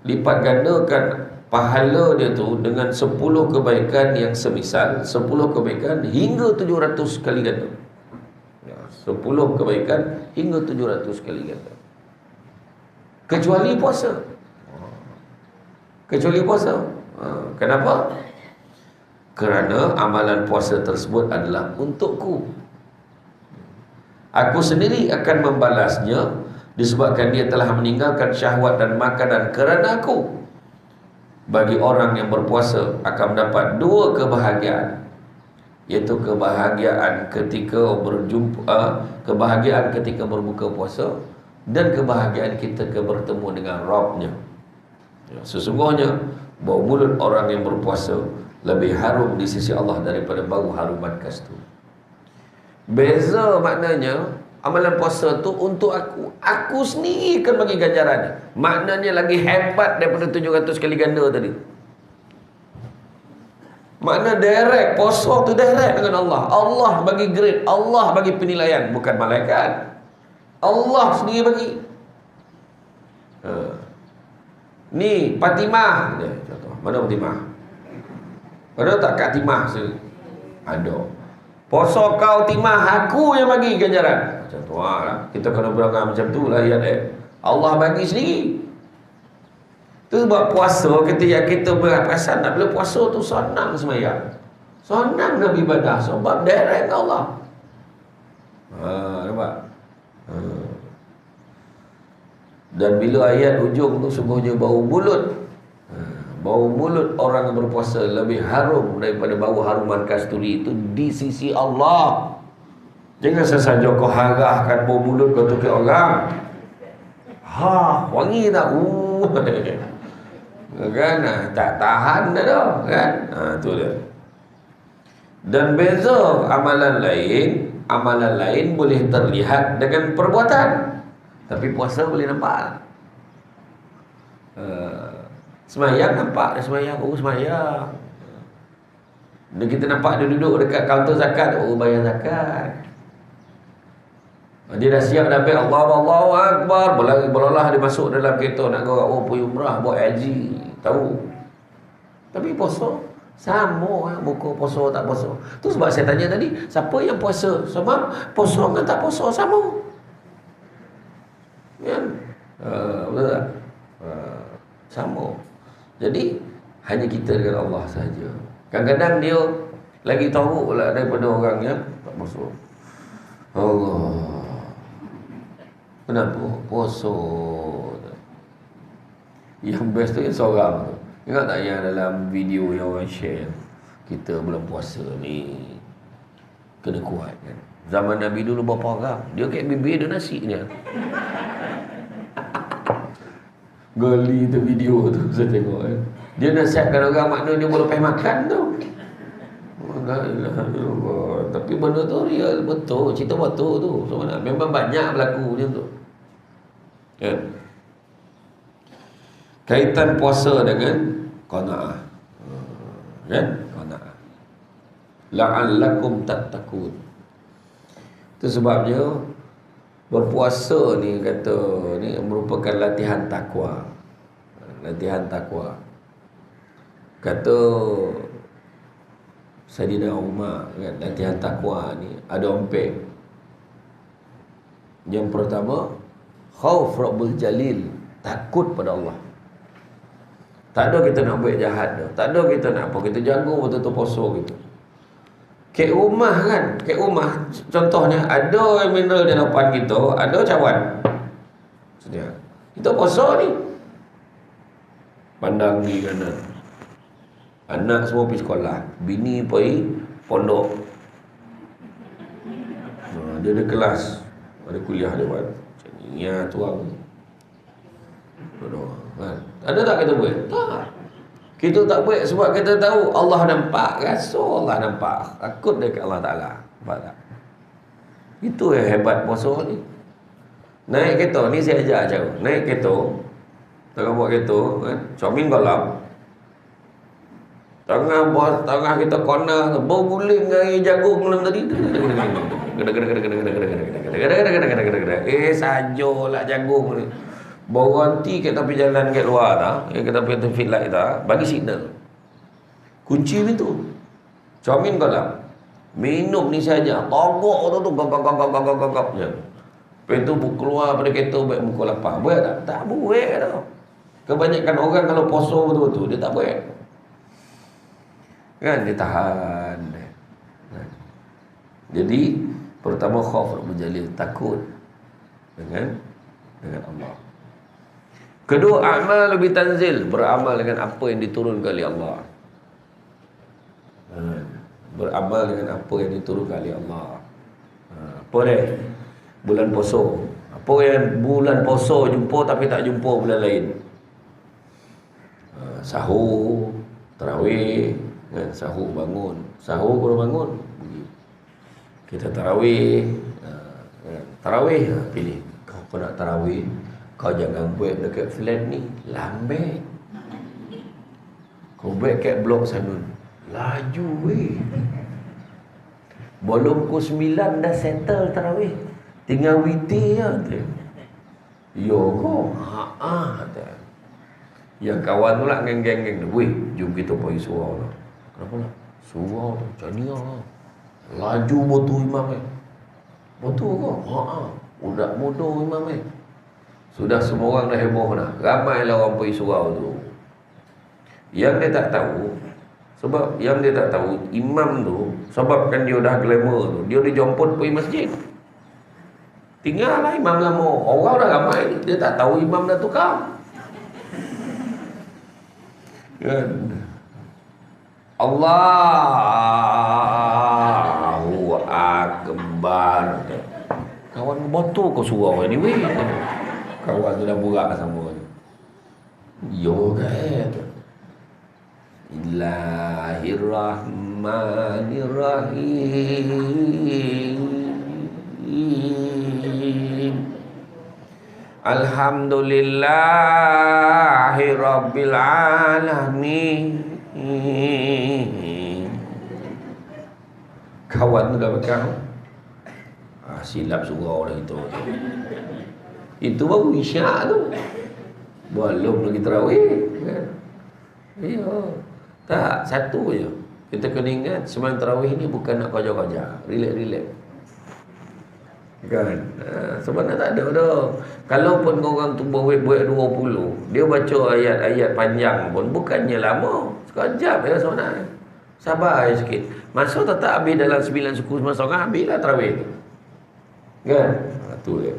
lipat gandakan pahala dia tu dengan 10 kebaikan yang semisal, 10 kebaikan hingga 700 kali ganda. 10 kebaikan hingga 700 kali ganda. Kecuali puasa. Kecuali puasa. Kenapa? Kerana amalan puasa tersebut adalah untukku. Aku sendiri akan membalasnya disebabkan dia telah meninggalkan syahwat dan makanan kerana aku. Bagi orang yang berpuasa akan mendapat 2 kebahagiaan, iaitu kebahagiaan ketika berjumpa, kebahagiaan ketika berbuka puasa, dan kebahagiaan kita bertemu dengan Rabb-Nya. Sesungguhnya bau mulut orang yang berpuasa lebih harum di sisi Allah daripada bau haruman kasturi. Beza maknanya amalan puasa tu untuk aku sendiri akan bagi ganjaran. Maknanya lagi hebat daripada 700 kali ganda tadi. Makna direct, puasa tu direct dengan Allah. Allah bagi grade, Allah bagi penilaian, bukan malaikat. Allah sendiri bagi. Ni Fatimah, contoh. Mana Fatimah? Ada tak kat Timah sini? Ada. Puasa kau Timah, aku yang bagi ganjaran. Macam tu lah. Kita kena berangkat macam tu lah ya, Allah bagi sendiri. Tu sebab puasa ketika kita berperasan nak bila puasa tu senang sembahyang. Senang nak beribadah sebab direct Allah. Nampak? Dan bila ayat ujung tu sungguhnya bau mulut. Bau mulut orang yang berpuasa lebih harum daripada bau haruman kasturi itu di sisi Allah. Jangan sesaja kau harahkan bau mulut kau tu ke orang. Wangi tak? Kan? Tak tahan dah dah. Kan? Tu dia. Dan beza amalan lain boleh terlihat dengan perbuatan. Tapi puasa boleh nampak. Semayang nampak dia semayang. Oh semayang. Dan kita nampak dia duduk dekat kaunter zakat. Oh bayar zakat. Dia dah siap dah ambil Allahu Akbar. Belalah dia masuk dalam kereta nak go. Oh pergi umrah buat haji. Tahu. Tapi puasa sama buku puasa tak puasa. Tu sebab saya tanya tadi, siapa yang puasa? Sebab puasa dengan tak puasa sama. Kan? Betul tak? Sama. Jadi hanya kita dengan Allah saja. Kadang-kadang dia lagi tahu pula daripada orang yang tak puasa. Allah. Kenapa? Puasa. Yang best tu yang seorang tu. Ingat tak yang dalam video yang orang share, kita bulan puasa ni kena kuat kan. Zaman Nabi dulu berapa orang, dia kayak bibir ada nasi dia. Geli tu video tu saya tengok kan. Dia nasihatkan orang makna dia boleh lepas makan tu. La ilaha illallah. Tapi benda tu real betul, cerita betul tu. Sebenarnya memang banyak berlaku macam tu. Kan? Kaitan puasa dengan qanaah. Kan? Qanaah. La'allakum tattaqun. Itu sebabnya berpuasa ni kata ni merupakan latihan takwa. Latihan takwa. Kata Sayyidina Umar kan, latihan takwa ni ada empat. Yang pertama, khauf Rabbul Jalil, takut pada Allah. Tak ada kita nak buat jahat dah. Tak ada kita nak apa, kita jaga betul-betul puasa gitu. Kek rumah kan, kek rumah contohnya ada mineral di depan kita, ada cawan. Sedia. Kita puasa ni. Pandang di kanan. Anak semua pergi sekolah, bini pergi pondok. Dia ada kelas, ada kuliah dia buat. Macam ni, ya tuang. Kan? Ada tak kita buat? Tak. Kita tak buat sebab kita tahu Allah nampak, Rasul Allah nampak. Takut dekat Allah Ta'ala. Nampak tak? Itu yang hebat puasa ni. Naik kereta, ni saya ajar cara. Naik kereta, tengah buat kereta, kan? Cermin golap. Tengah kita kona, berguling air jagung malam tadi. Sajalah jagung ni. Berhenti kat tepi jalan kat luar tak, kat tepi traffic light tak, bagi signal. Kunci pintu. Cermin golap. Minum ni saja. Togok tu gagak je. Lepas tu keluar pada kereta baik muka lapar. Buat tak? Tak buat tau. Kebanyakan orang kalau puasa betul-betul dia tak buat. Kan dia tahan. Jadi pertama khauf Rabbul Jalil, takut dengan Allah. Kedua, amal lebih tanzil, beramal dengan apa yang diturunkan oleh Allah. Beramal dengan apa yang diturunkan oleh Allah. Apa dia? Bulan puasa. Apa yang bulan puasa jumpa tapi tak jumpa bulan lain? Sahur, tarawih, kan? Sahur bangun. Sahur baru bangun. Kita tarawih. Tarawih pilih. Kau nak tarawih, kau jangan buat dekat flat ni, lambat. Kau buat kat blok sana, laju weh. Belum pukul 9 dah settle tarawih, tinggal witir je. Yo kau, yang kawan tu lah geng-geng, weh, jom kita pergi surau lah. Kenapa lah? Surau tu, macam ni lah. Laju motor imam Motor kau? Budak bodoh imam Sudah semua orang dah heboh dah. Ramai lah orang pergi surau tu. Yang dia tak tahu, sebab yang dia tak tahu, imam tu, sebabkan dia dah glamour tu, dia dijemput pergi masjid. Tinggal lah imam lama. Orang dah ramai, dia tak tahu imam dah tukar. Kan? Allahu Akbar. Kawan betul kau surau ni weh. Kawan tu dah burak sama. Yo kan. Bismillahirrahmanirrahim. Alhamdulillahi Rabbil Alamin. Kawan tu dah pegang. Silap surau dah itu. Itu baru isyak tu. Belum lagi tarawih kan? Ya. Tak, satu je. Kita kena ingat sembahyang tarawih ni bukan nak kajar-kajar. Relax-relax. Kan? Sebenarnya tak ada dah. Kalaupun orang tu buat 20, dia baca ayat-ayat panjang pun bukannya lama. Sekejap ya sebenarnya. Sabar sikit. Masa tak habis dalam 9 suku semasa orang, habislah tarawih tu. Kan? Tu dia.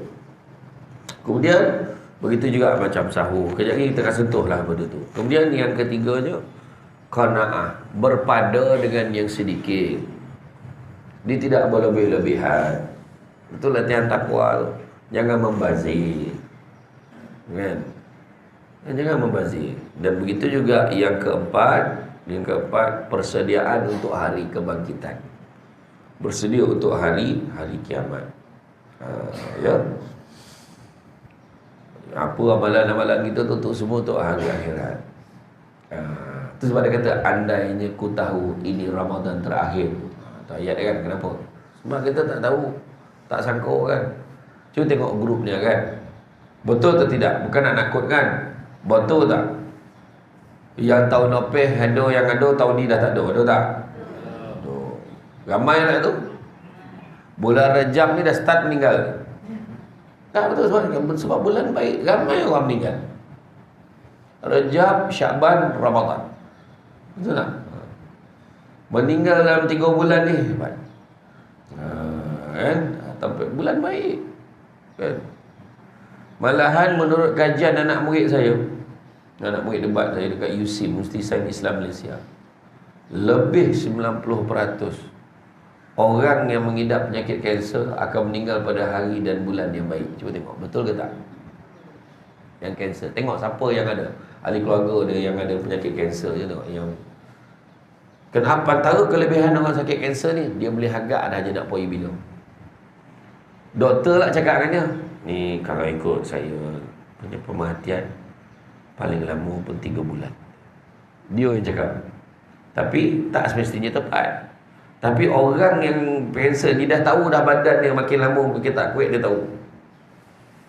Kemudian begitu juga macam sahur. Kejap lagi kita akan sentuhlah benda tu. Kemudian yang ketiganya, qanaah, berpada dengan yang sedikit. Dia tidak berlebih-lebihan. Itu latihan takwa tu. Jangan membazir. Kan? Jangan membazir. Dan begitu juga yang keempat, persediaan untuk hari kebangkitan. Bersedia untuk hari kiamat. Ya. Apa amalan-amalan kita tu semua untuk hari akhirat. Itu sebab dia kata, andainya ku tahu ini Ramadan terakhir. Ayat kan, kenapa? Sebab kita tak tahu, tak sangka kan. Cuba tengok grupnya kan. Betul atau tidak? Bukan nak nakut kan? Betul tak? Yang tahun lepas ada, yang ada tahun ni dah tak ada. Ada tak? Ada. Ramai lah tu. Bulan Rejab ni dah start meninggal. Tak betul sebab bulan baik, ramai orang meninggal. Rejab, Syaban, Ramadan. Betul tak? Meninggal dalam 3 bulan ni hebat. Kan? Sampai bulan baik. Kan? Malahan menurut kajian anak murid saya, anak murid debat saya dekat USIM, Universiti Sains Islam Malaysia, lebih 90% orang yang mengidap penyakit kanser akan meninggal pada hari dan bulan yang baik. Cuba tengok, betul ke tak? Yang kanser. Tengok siapa yang ada. Ahli keluarga dia yang ada penyakit kanser je tengok. Yang kenapa antara kelebihan orang sakit kanser ni, dia boleh agak dah je nak pergi bila. Doktor lah cakap dengan dia, ni kalau ikut saya punya pemerhatian, paling lama pun 3 bulan. Dia yang cakap. Tapi tak semestinya tepat. Tapi orang yang kanser ni dah tahu dah badan dia makin lama makin tak kuat, dia tahu.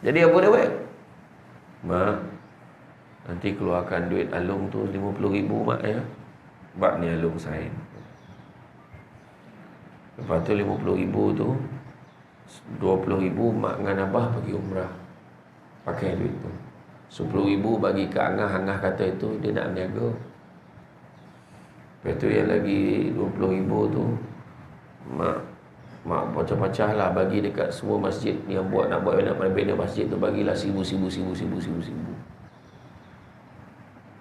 Jadi apa dia buat? Mak, nanti keluarkan duit Alung tu 50,000 mak ya. Sebab ni Alung sign. Lepas tu 50,000 tu 20,000 mak dengan abah pergi umrah. Pakai duit tu. 10,000 bagi ke Angah. Angah kata itu dia nak berniaga. Lepas tu yang lagi 20,000 tu mak pacah-pacah lah bagi dekat semua masjid yang nak buat bina masjid tu, bagilah 1,000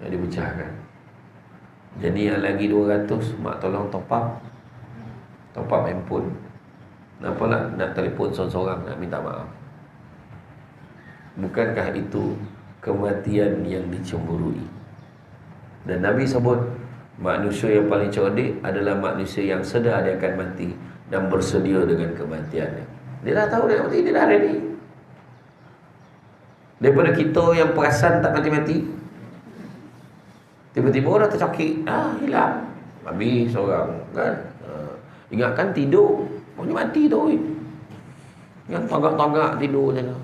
yang dipecahkan. Jadi yang lagi 200 mak tolong top up handphone. Kenapa nak telefon seorang-seorang nak minta maaf? Bukankah itu kematian yang dicemburui? Dan Nabi sebut manusia yang paling cerdik adalah manusia yang sedar dia akan mati dan bersedia dengan kematiannya. Dia dah tahu dia mati, dia dah ready. Daripada kita yang perasan tak mati-mati, tiba-tiba orang tercakik, hilang, habis seorang kan. Ingatkan tidur, dia mati tu. Yang tagak-tagak tidur je lah.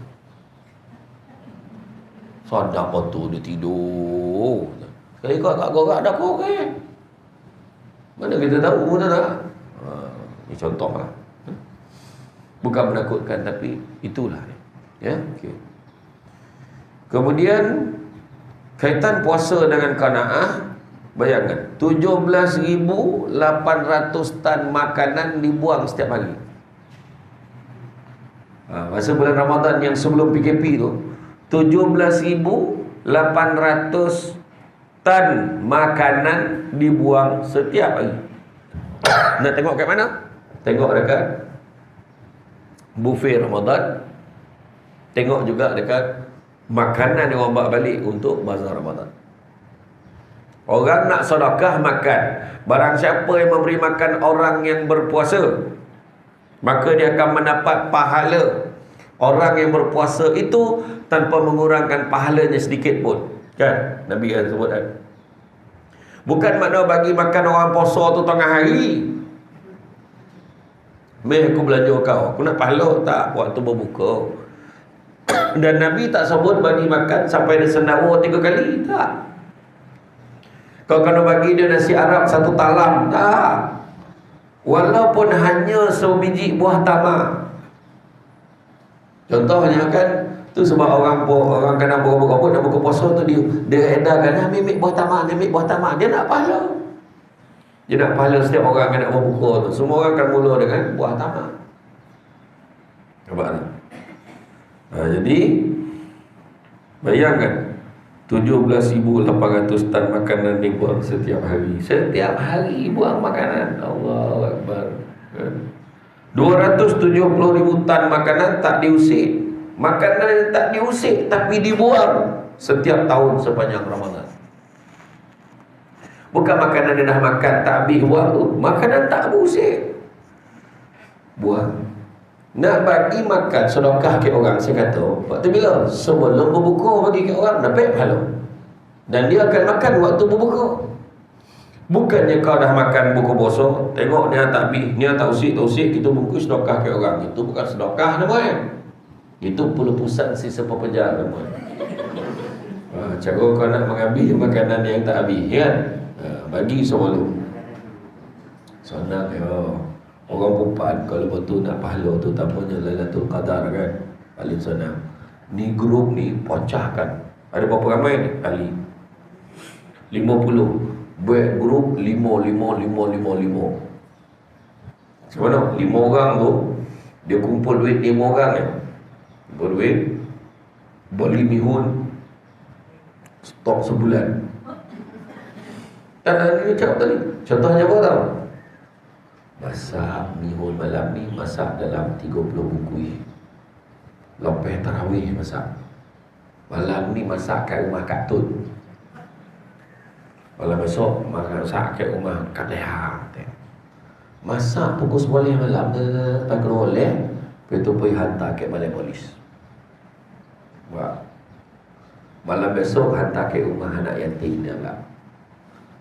Sadar apa tu dia tidur. Sekali gorak ada korek. Mana kita tahu betul tak? Ini contoh lah. Bukan menakutkan, tapi itulah. Ya, okay. Kemudian kaitan puasa dengan qanaah. Bayangkan 17,800 tan makanan dibuang setiap hari. Masa bulan Ramadan yang sebelum PKP tu, 17,800 tan makanan dibuang setiap hari. Nak tengok kat mana? Tengok dekat buffet Ramadan. Tengok juga dekat makanan yang orang bawa balik untuk bazar Ramadan. Orang nak sedekah makan. Barang siapa yang memberi makan orang yang berpuasa, maka dia akan mendapat pahala orang yang berpuasa itu tanpa mengurangkan pahalanya sedikit pun. Kan? Nabi kan sebut kan? Bukan makna bagi makan orang puasa tu tengah hari. Meh aku belanja kau, aku nak pahala tak waktu berbuka. Dan Nabi tak sebut bagi makan sampai dia sendawa 3 kali. Tak. Kau kena bagi dia nasi Arab 1 talam. Tak. Walaupun hanya sebiji buah tamar. Contohnya kan, tu sebab orang kena buka nak buka puasa tu dia edarkan ambil buah tamar, ambil buah tamar. Dia nak pahala. Dia nak pahala setiap orang yang nak berbuka tu. Semua orang akan mula dengan buah tamar. Nampak tak? Jadi bayangkan 17,800 tan makanan dibuang setiap hari. Setiap hari buang makanan. Allahu Akbar. 270,000 tan makanan tak diusik. Makanan yang tak diusik tapi dibuang setiap tahun sepanjang Ramadan. Bukan makanan yang dah makan tak habis buang tu. Makanan tak berusik, buang. Nak bagi makan sedekah ke orang, saya kata waktu bila? Sebelum berbuka bagi ke orang, dapat pahala. Dan dia akan makan waktu berbuka. Bukannya kau dah makan buka puasa, tengok ni tak habis, ni tak usik, kita bungkus sedekah ke orang. Itu bukan sedekah namanya. Itu pelepusan sisa pepejar namanya. Cara kau nak mengambil makanan yang tak habis, kan? Bagi sebelum. Senang ya. Orang perempuan kalau betul nak pahala tu tampaknya Lailatul Qadar kan. Paling senang. Ni grup ni pecahkan. Ada berapa ramai ni? Kali 50. Buat grup 5. Macam mana? 5 orang tu dia kumpul duit 5 orang ya. Kumpul duit beli mihun stok sebulan. Ini cakap tadi. Contohnya apa tau? Masak mihun malam ni, masak dalam 30 bungkus. Lepas tarawih masak. Malam ni masak kat rumah Kak Tun. Malam besok masak kat rumah Kak Leha. Masak pukul 9 malam tak keluar oleh. Lepas tu pergi hantar kat balai polis. Buat. Malam besok hantar kat rumah anak yatim dia pula.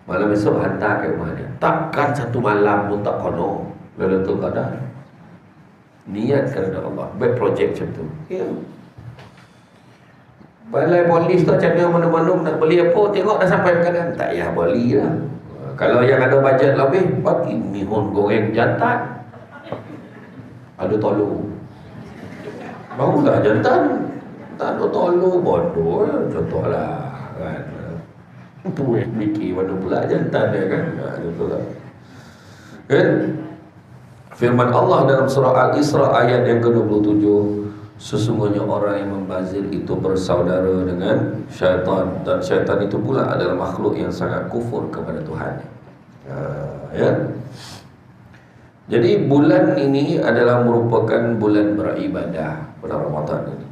Malam besok hantar ke rumah dia. Takkan satu malam pun tak kono. Lailatul Qadar. Niat kerana Allah. Buat projek macam tu. Ya. Balai polis tu macam mana-mana nak beli apa, tengok dah sampai makanan. Tak payah beli lah. Kalau yang ada bajet lebih, bagi mihun goreng jantan. Ada tolong. Barulah jantan. Tak ada tolong. Bodoh. Contohlah. Kan. Itu yang mikir mana pula jantan dia kan. Itulah. Kan? Firman Allah dalam surah Al-Isra ayat yang ke-27, sesungguhnya orang yang membazir itu bersaudara dengan syaitan, dan syaitan itu pula adalah makhluk yang sangat kufur kepada Tuhan. Ya. Jadi bulan ini adalah merupakan bulan beribadah, bulan Ramadan ini.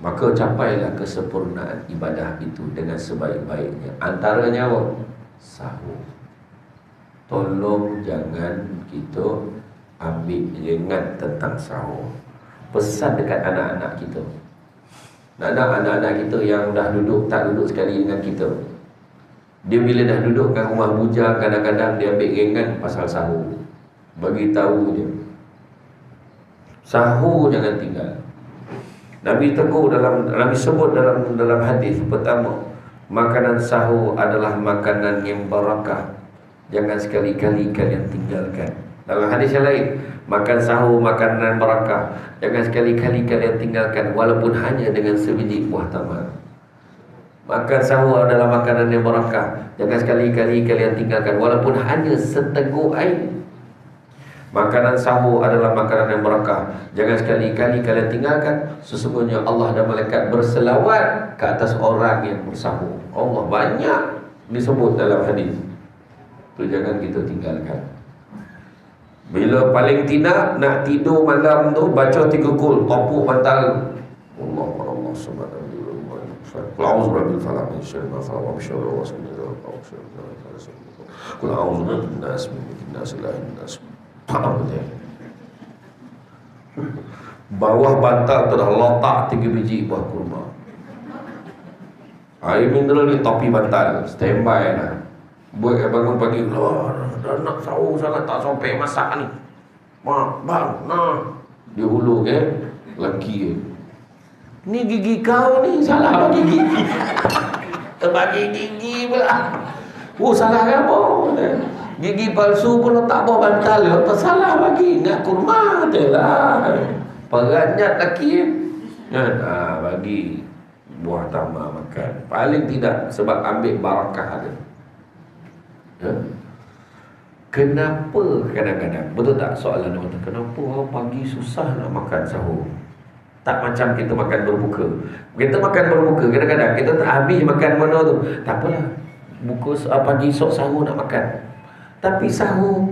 Maka capailah kesempurnaan ibadah itu dengan sebaik-baiknya. Antaranya apa? Sahur. Tolong jangan kita ambil ringan tentang sahur. Pesan dekat anak-anak kita. Anak-anak kita yang dah duduk, tak duduk sekali dengan kita. Dia bila dah duduk dengan rumah bujang, kadang-kadang dia ambil ringan pasal sahur. Bagi tahu je. Sahur jangan tinggal. Nabi tegur Nabi sebut dalam hadis pertama, makanan sahur adalah makanan yang barakah. Jangan sekali-kali kalian tinggalkan. Dalam hadis yang lain, makan sahur makanan barakah. Jangan sekali-kali kalian tinggalkan walaupun hanya dengan sebiji buah tamar. Makan sahur adalah makanan yang barakah. Jangan sekali-kali kalian tinggalkan walaupun hanya seteguk air. Makanan sahur adalah makanan yang barakah. Jangan sekali-kali kalian tinggalkan. Sesungguhnya Allah dan malaikat berselawat ke atas orang yang bersahur. Allah banyak disebut dalam hadis. Itu jangan kita tinggalkan. Bila paling tidak nak tidur malam tu, baca 3 kul, topuk bantal Allah samad Qul a'udzu birabbil falaq min syarri ma khalaq wa min syarri ghasiqin idza waqab wa min syarri hasidin idza hasad. Qul a'udzu birabbin nas min syarri nas ilahin nas. Bawah bantal tu dah letak 3 biji buah kurma. Air mineral ni topi bantal, standby dah. Buat bangun pagi, dah nak sahur sangat tak sampai masak ni. Mak, bang, nah. Dia hulu ke, lelaki ke. Ni gigi kau ni, salah bagi gigi. Terbagi gigi pula. Oh, salah apa? Gigi palsu pun letak bawah bantal. Apa salah bagi? Nak kurma je lah. Peranyat lelaki. Bagi buah tamar makan. Paling tidak sebab ambil barakah dia. Kenapa kadang-kadang, betul tak soalan orang, kenapa orang pagi susah nak makan sahur? Tak macam kita makan berbuka. Kita makan berbuka, kadang-kadang kita tak habis makan mana tu. Tak apalah, buka pagi esok sahur nak makan. Tapi sahur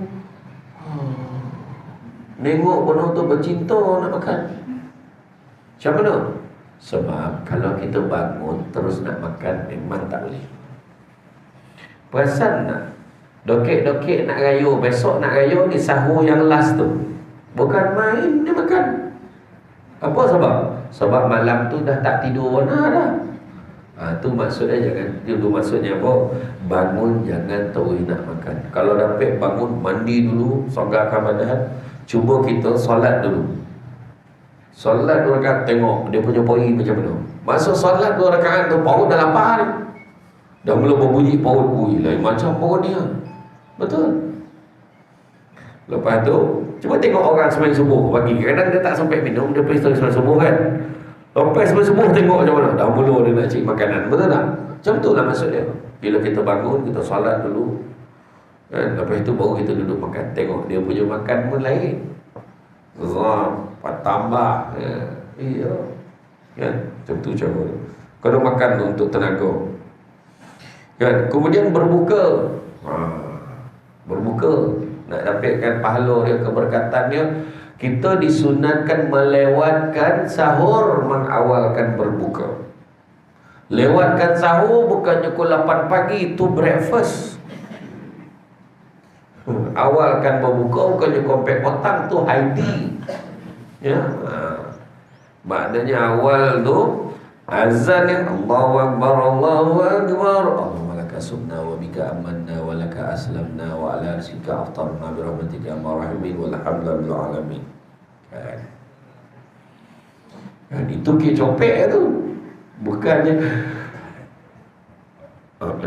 nengok mana tu bercinta nak makan. Macam mana? Sebab kalau kita bangun terus nak makan, memang tak boleh. Perasan tak? Dokek-dokek nak rayuh, besok nak rayuh ni sahur yang last tu. Bukan main dia makan. Apa sebab? Sebab malam tu dah tak tidur warna dah. Tu maksudnya jangan tidur. Maksudnya apa? Bangun jangan terus nak makan. Kalau dapat bangun, mandi dulu, songgarkan badan. Cuba kita solat dulu. Solat 2 rakaat, tengok dia punya pori macam mana. Masa solat 2 rakaat tu, perut dah lapar ni. Dah mula berbunyi perut. Lain macam perut dia. Betul. Lepas tu, cuba tengok orang sembang subuh pagi. Kadang dia tak sampai minum, dia pergi sembang subuh kan. Lepas sembang subuh tengok macam mana. Dah mula dia nak cari makanan. Betul tak? Macam tu lah maksud dia. Bila kita bangun, kita solat dulu kan? Lepas tu baru kita duduk makan. Tengok dia punya makan pun lain. Tambah. Iya. Kan? Macam tu cara. Kena makan tu untuk tenaga. Kan? Kemudian berbuka. Berbuka nak dapatkan pahala dia, keberkatan dia, kita disunatkan melewatkan sahur, mengawalkan berbuka. Lewatkan sahur bukannya pukul 8 pagi, itu breakfast. Awalkan berbuka bukannya kompet petang, tu high tea. Ya. Maknanya awal tu azan yang Allahu Akbar, Allahu Akbar, Allahumma laka subna wa bika amanna wa laka aslamna wa ala rizqika aftarna bi rahmatika ya rahimin walhamdulillahi alamin. Kan itu ke copek tu. Bukannya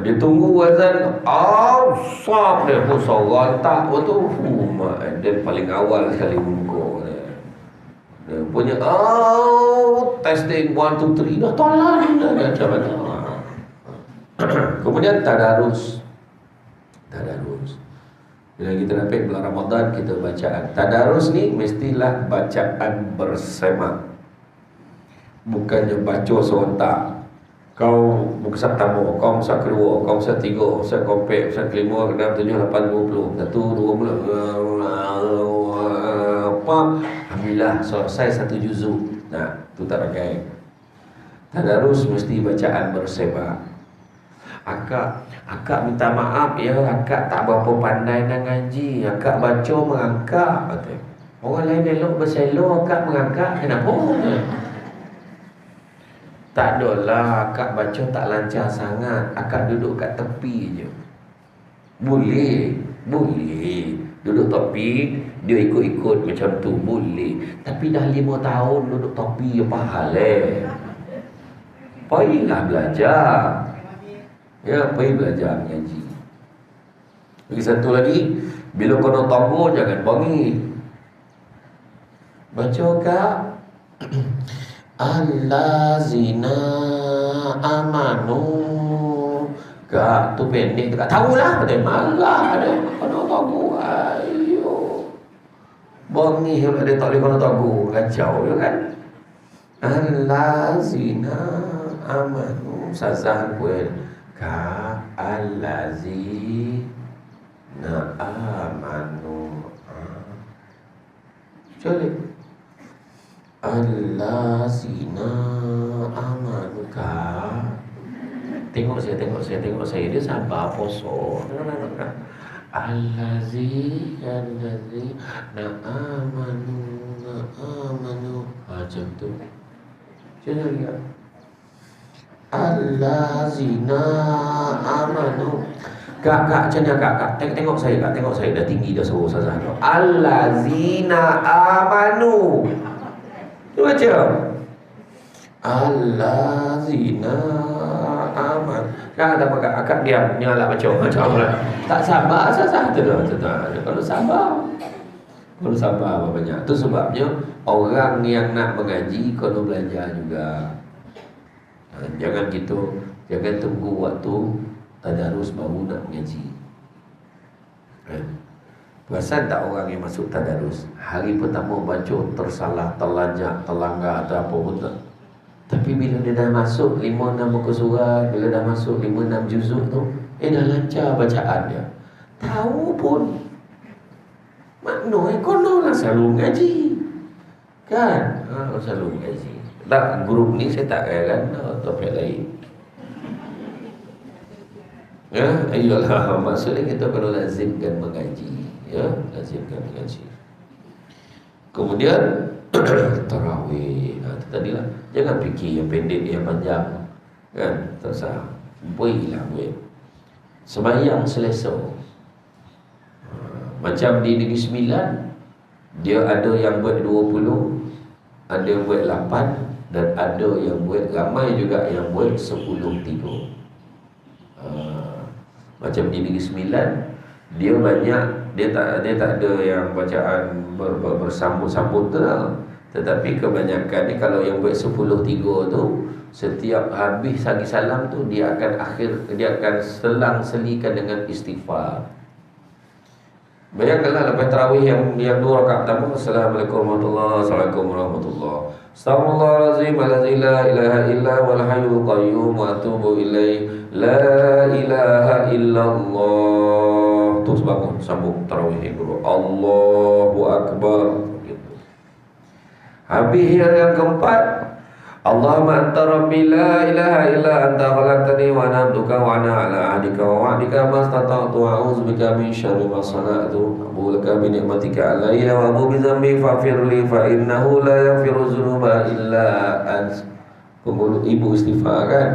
dia tunggu azan asap dia pun sorontak tu. Dan paling awal sekali buka dia punya testing 1, 2, 3 dah tolak dah macam mana. Kemudian tadarus. Bila kita dapat bulan Ramadan, kita bacaan tadarus ni mestilah bacaan bersama. Bukannya baca serentak. Kau muka tamu, kau muka kedua, kau muka tiga, muka kompek, muka kelima, keenam, 7, 8, 20. 1, 2, apa? Alhamdulillah selesai 1 juzuk. Nah, tu tak pakai. Tadarus mesti bacaan bersama. Akak minta maaf ya, akak tak berapa pandai nak ngaji. Akak baca mengangkat. Orang lain elok berselok, akak mengangkat. Kenapa? Tak adalah, akak baca tak lancar sangat. Akak duduk kat tepi je. Boleh. Duduk tepi, dia ikut-ikut macam tu, boleh. Tapi dah 5 tahun duduk tepi, apa hal Pergilah belajar. Ya, pergi belajar mengaji. Lagi satu lagi, bila kena tangguh jangan bangi. Baca kak. Allazina amanu. Kak tu pendek tu kak tahulah, dia marah dia. Kena tangguh. Ayo. Bangi dia tak boleh kena tangguh, kacau dia kan. Allazina amanu. Sazah pun ka allazina amanu. Coba allazina Tengok saya. Dia sabar poso. Allazi na'amanu. Macam tu. Jangan lihat. Allazina amanu. Kak, macam mana kak? Tengok saya dah tinggi dah suruh Ustazah. Allazina amanu. Dia macam Allazina aman. Kak tak pakai akak diam. Nyala macam lah. Tak sabar Ustazah. Kalau sabar apa banyak. Itu sebabnya orang yang nak mengaji kalau belajar juga. Jangan gitu. Jangan tunggu waktu tadarus baru nak mengaji. Perasan tak orang yang masuk tadarus hari pertama baca tersalah, terlanjak, terlanggar atau apa pun tak. Tapi bila dia dah masuk 5-6 muka surat, bila dah masuk 5-6 juzuk tu, dah lancar bacaan dia. Tahu pun makna konon lah selalu mengaji. Kan? Selalu mengaji. Tak, grup ni saya tak kan topik lain. Ya, ayolah. Maksudnya kita perlu lazimkan mengaji. Ya, lazimkan mengaji. Kemudian tarawih. Itu tadilah. Jangan fikir yang pendek, yang panjang. Kan? Tak sah. Buatlah. Sembahyang selesa. Macam di Negeri Sembilan, dia ada yang buat 20, ada yang buat 8, dan ada yang buat, ramai juga yang buat 10-3. Macam di Negeri Sembilan, dia banyak, dia tak ada yang bacaan bersambut-sambut tu lah. Tetapi kebanyakan ni kalau yang buat 10-3 tu, setiap habis sagi salam tu dia akan selang-selikan dengan istighfar. Bayangkanlah lepas tarawih yang 2 rakaat pertama, Assalamualaikum warahmatullahi wabarakatuh, Assalamualaikum warahmatullahi wabarakatuh, Astaghfirullahaladzim alladzi la ilaha illa wal hayyul qayyum wa atubu ilaih, la ilaha illallah. Terus bangun, sambung tarawih yang kedua, Allahu Akbar. Habis yang keempat, Allahumma anta rabbi la ilaha illa anta khalaqtani wa ana abduka wa ana ala ahdika wa wa'dika mastata'tu wa a'udzubika min syarri ma sana'tu abu laka bi ni'matika alayya wa abu bi dhanbi faghfir li fa innahu la yaghfiru dzunuba illa ant. Pemuluh ibu istighfar kan,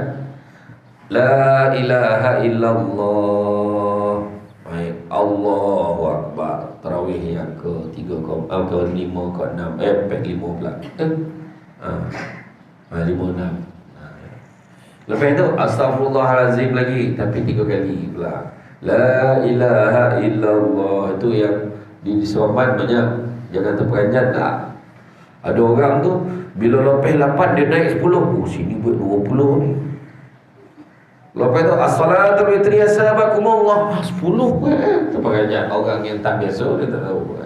la ilaha illallah. Baik, Allahu Akbar. Tarawih yang ke-3 ke-5 ke-6 4-5 pula. 5-6. Lepas itu Astaghfirullahalazim lagi, tapi 3 kali pula. La ilaha illallah. Itu yang di Saman banyak. Jangan terperanjat tak. Ada orang tu bila lepas 8 dia naik 10. Sini buat 20 ni. Lepas itu as-salatu witriyah sahabakumullah. 10 buat. Terperanjat. Orang yang tak biasa dia tak tahu.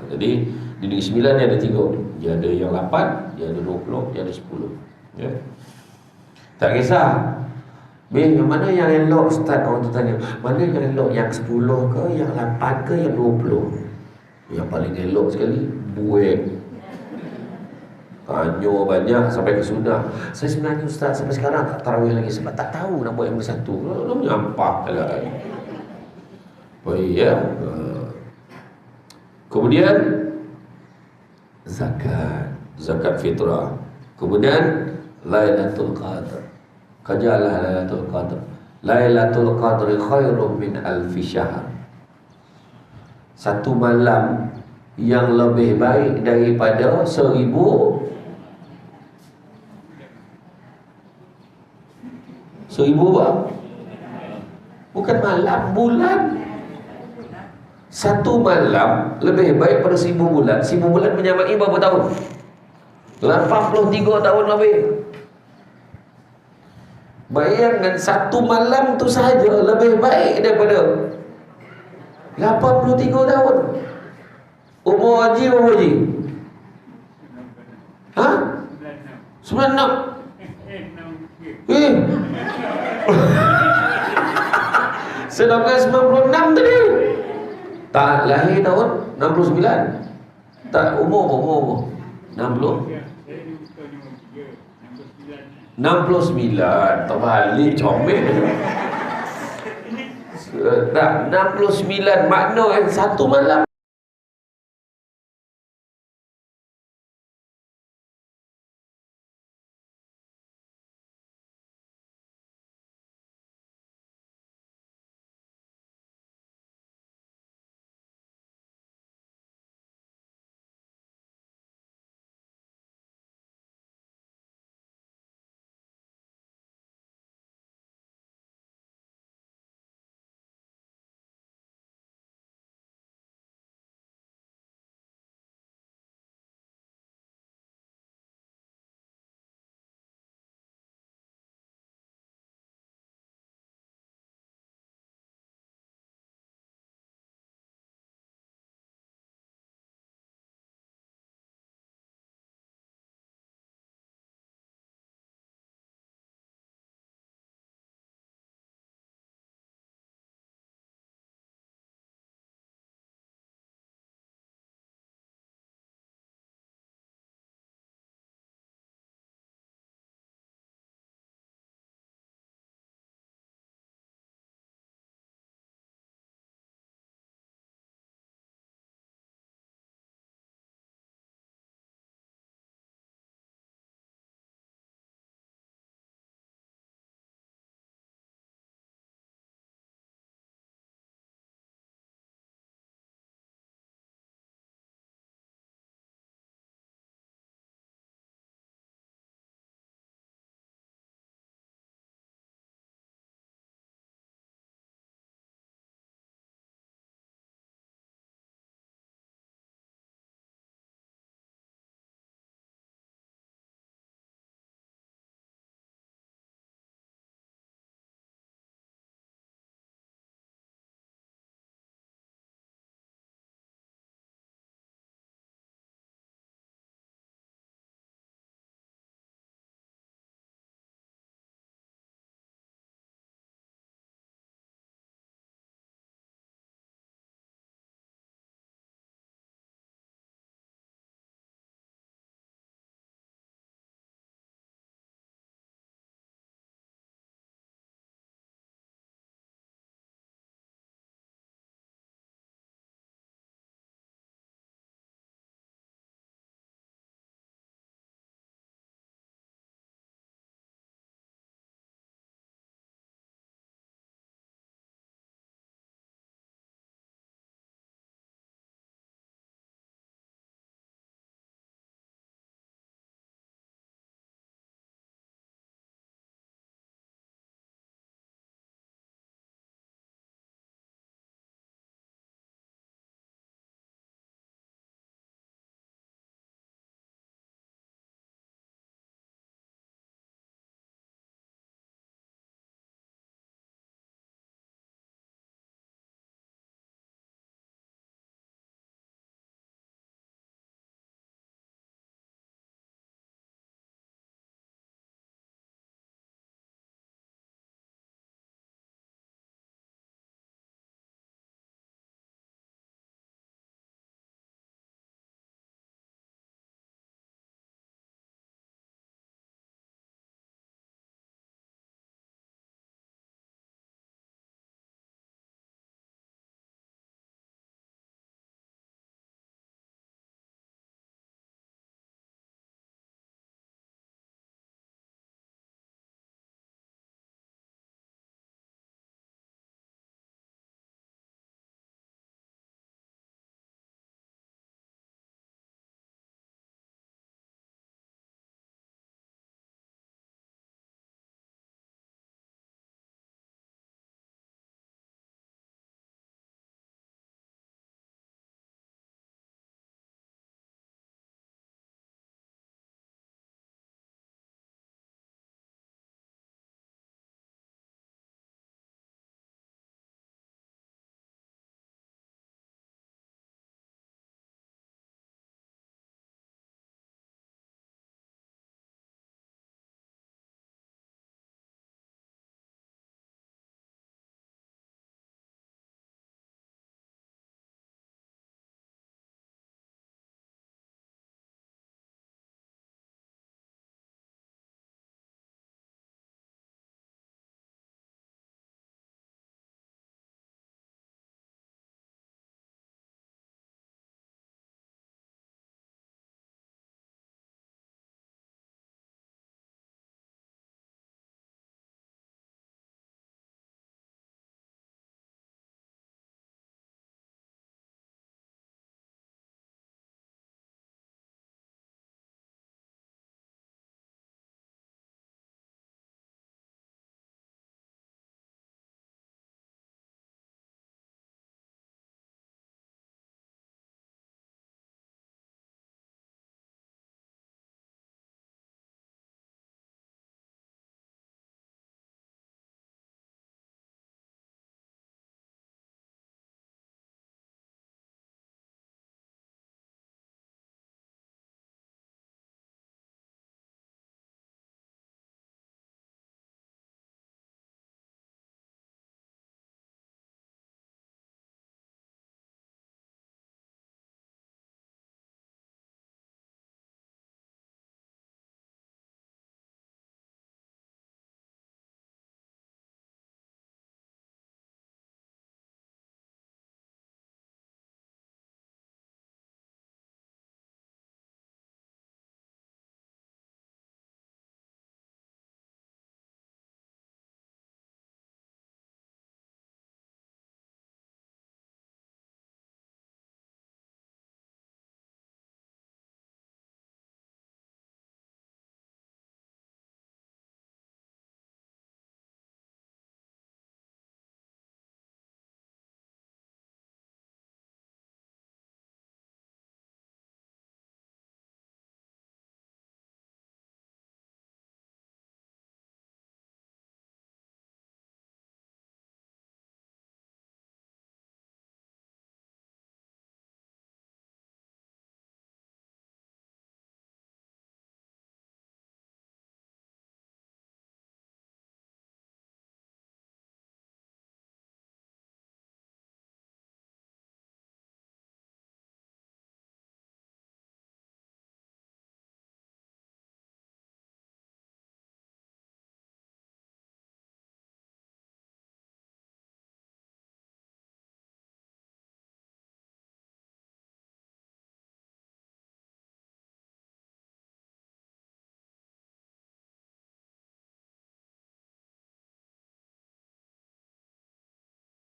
Jadi di Negeri Sembilan dia ada 3. Dia ada yang 8, dia ada 20, dia ada 10. Ya. Tak kisah. Yang mana yang elok Ustaz? Orang tu tanya, mana yang elok? Yang 10 ke, yang 8 ke, yang 20? Yang paling elok sekali buat. Tanya banyak sampai ke sudah. Saya sebenarnya Ustaz sampai sekarang tak tarawih lagi sebab tak tahu nak buat yang bersatu. Lo menyampah lah. Baik ya. Kemudian zakat fitrah. Kemudian Lailatul Qadar. Kajalah Lailatul Qadar. Lailatul Qadri khairum min alfi syahr. Satu malam yang lebih baik daripada 1000 apa? Bukan malam, bulan. Satu malam lebih baik pada 1000 bulan. 1000 bulan menyamai berapa tahun? 83 tahun lebih. Bayangkan satu malam tu sahaja lebih baik daripada 83 tahun. Umur Haji berapa Haji? Ha? 96. Sedangkan 96 tadi. Tak lahir tahun 69. Tak umur 60. 69. Terbalik comel. Tak, 69 makna yang satu malam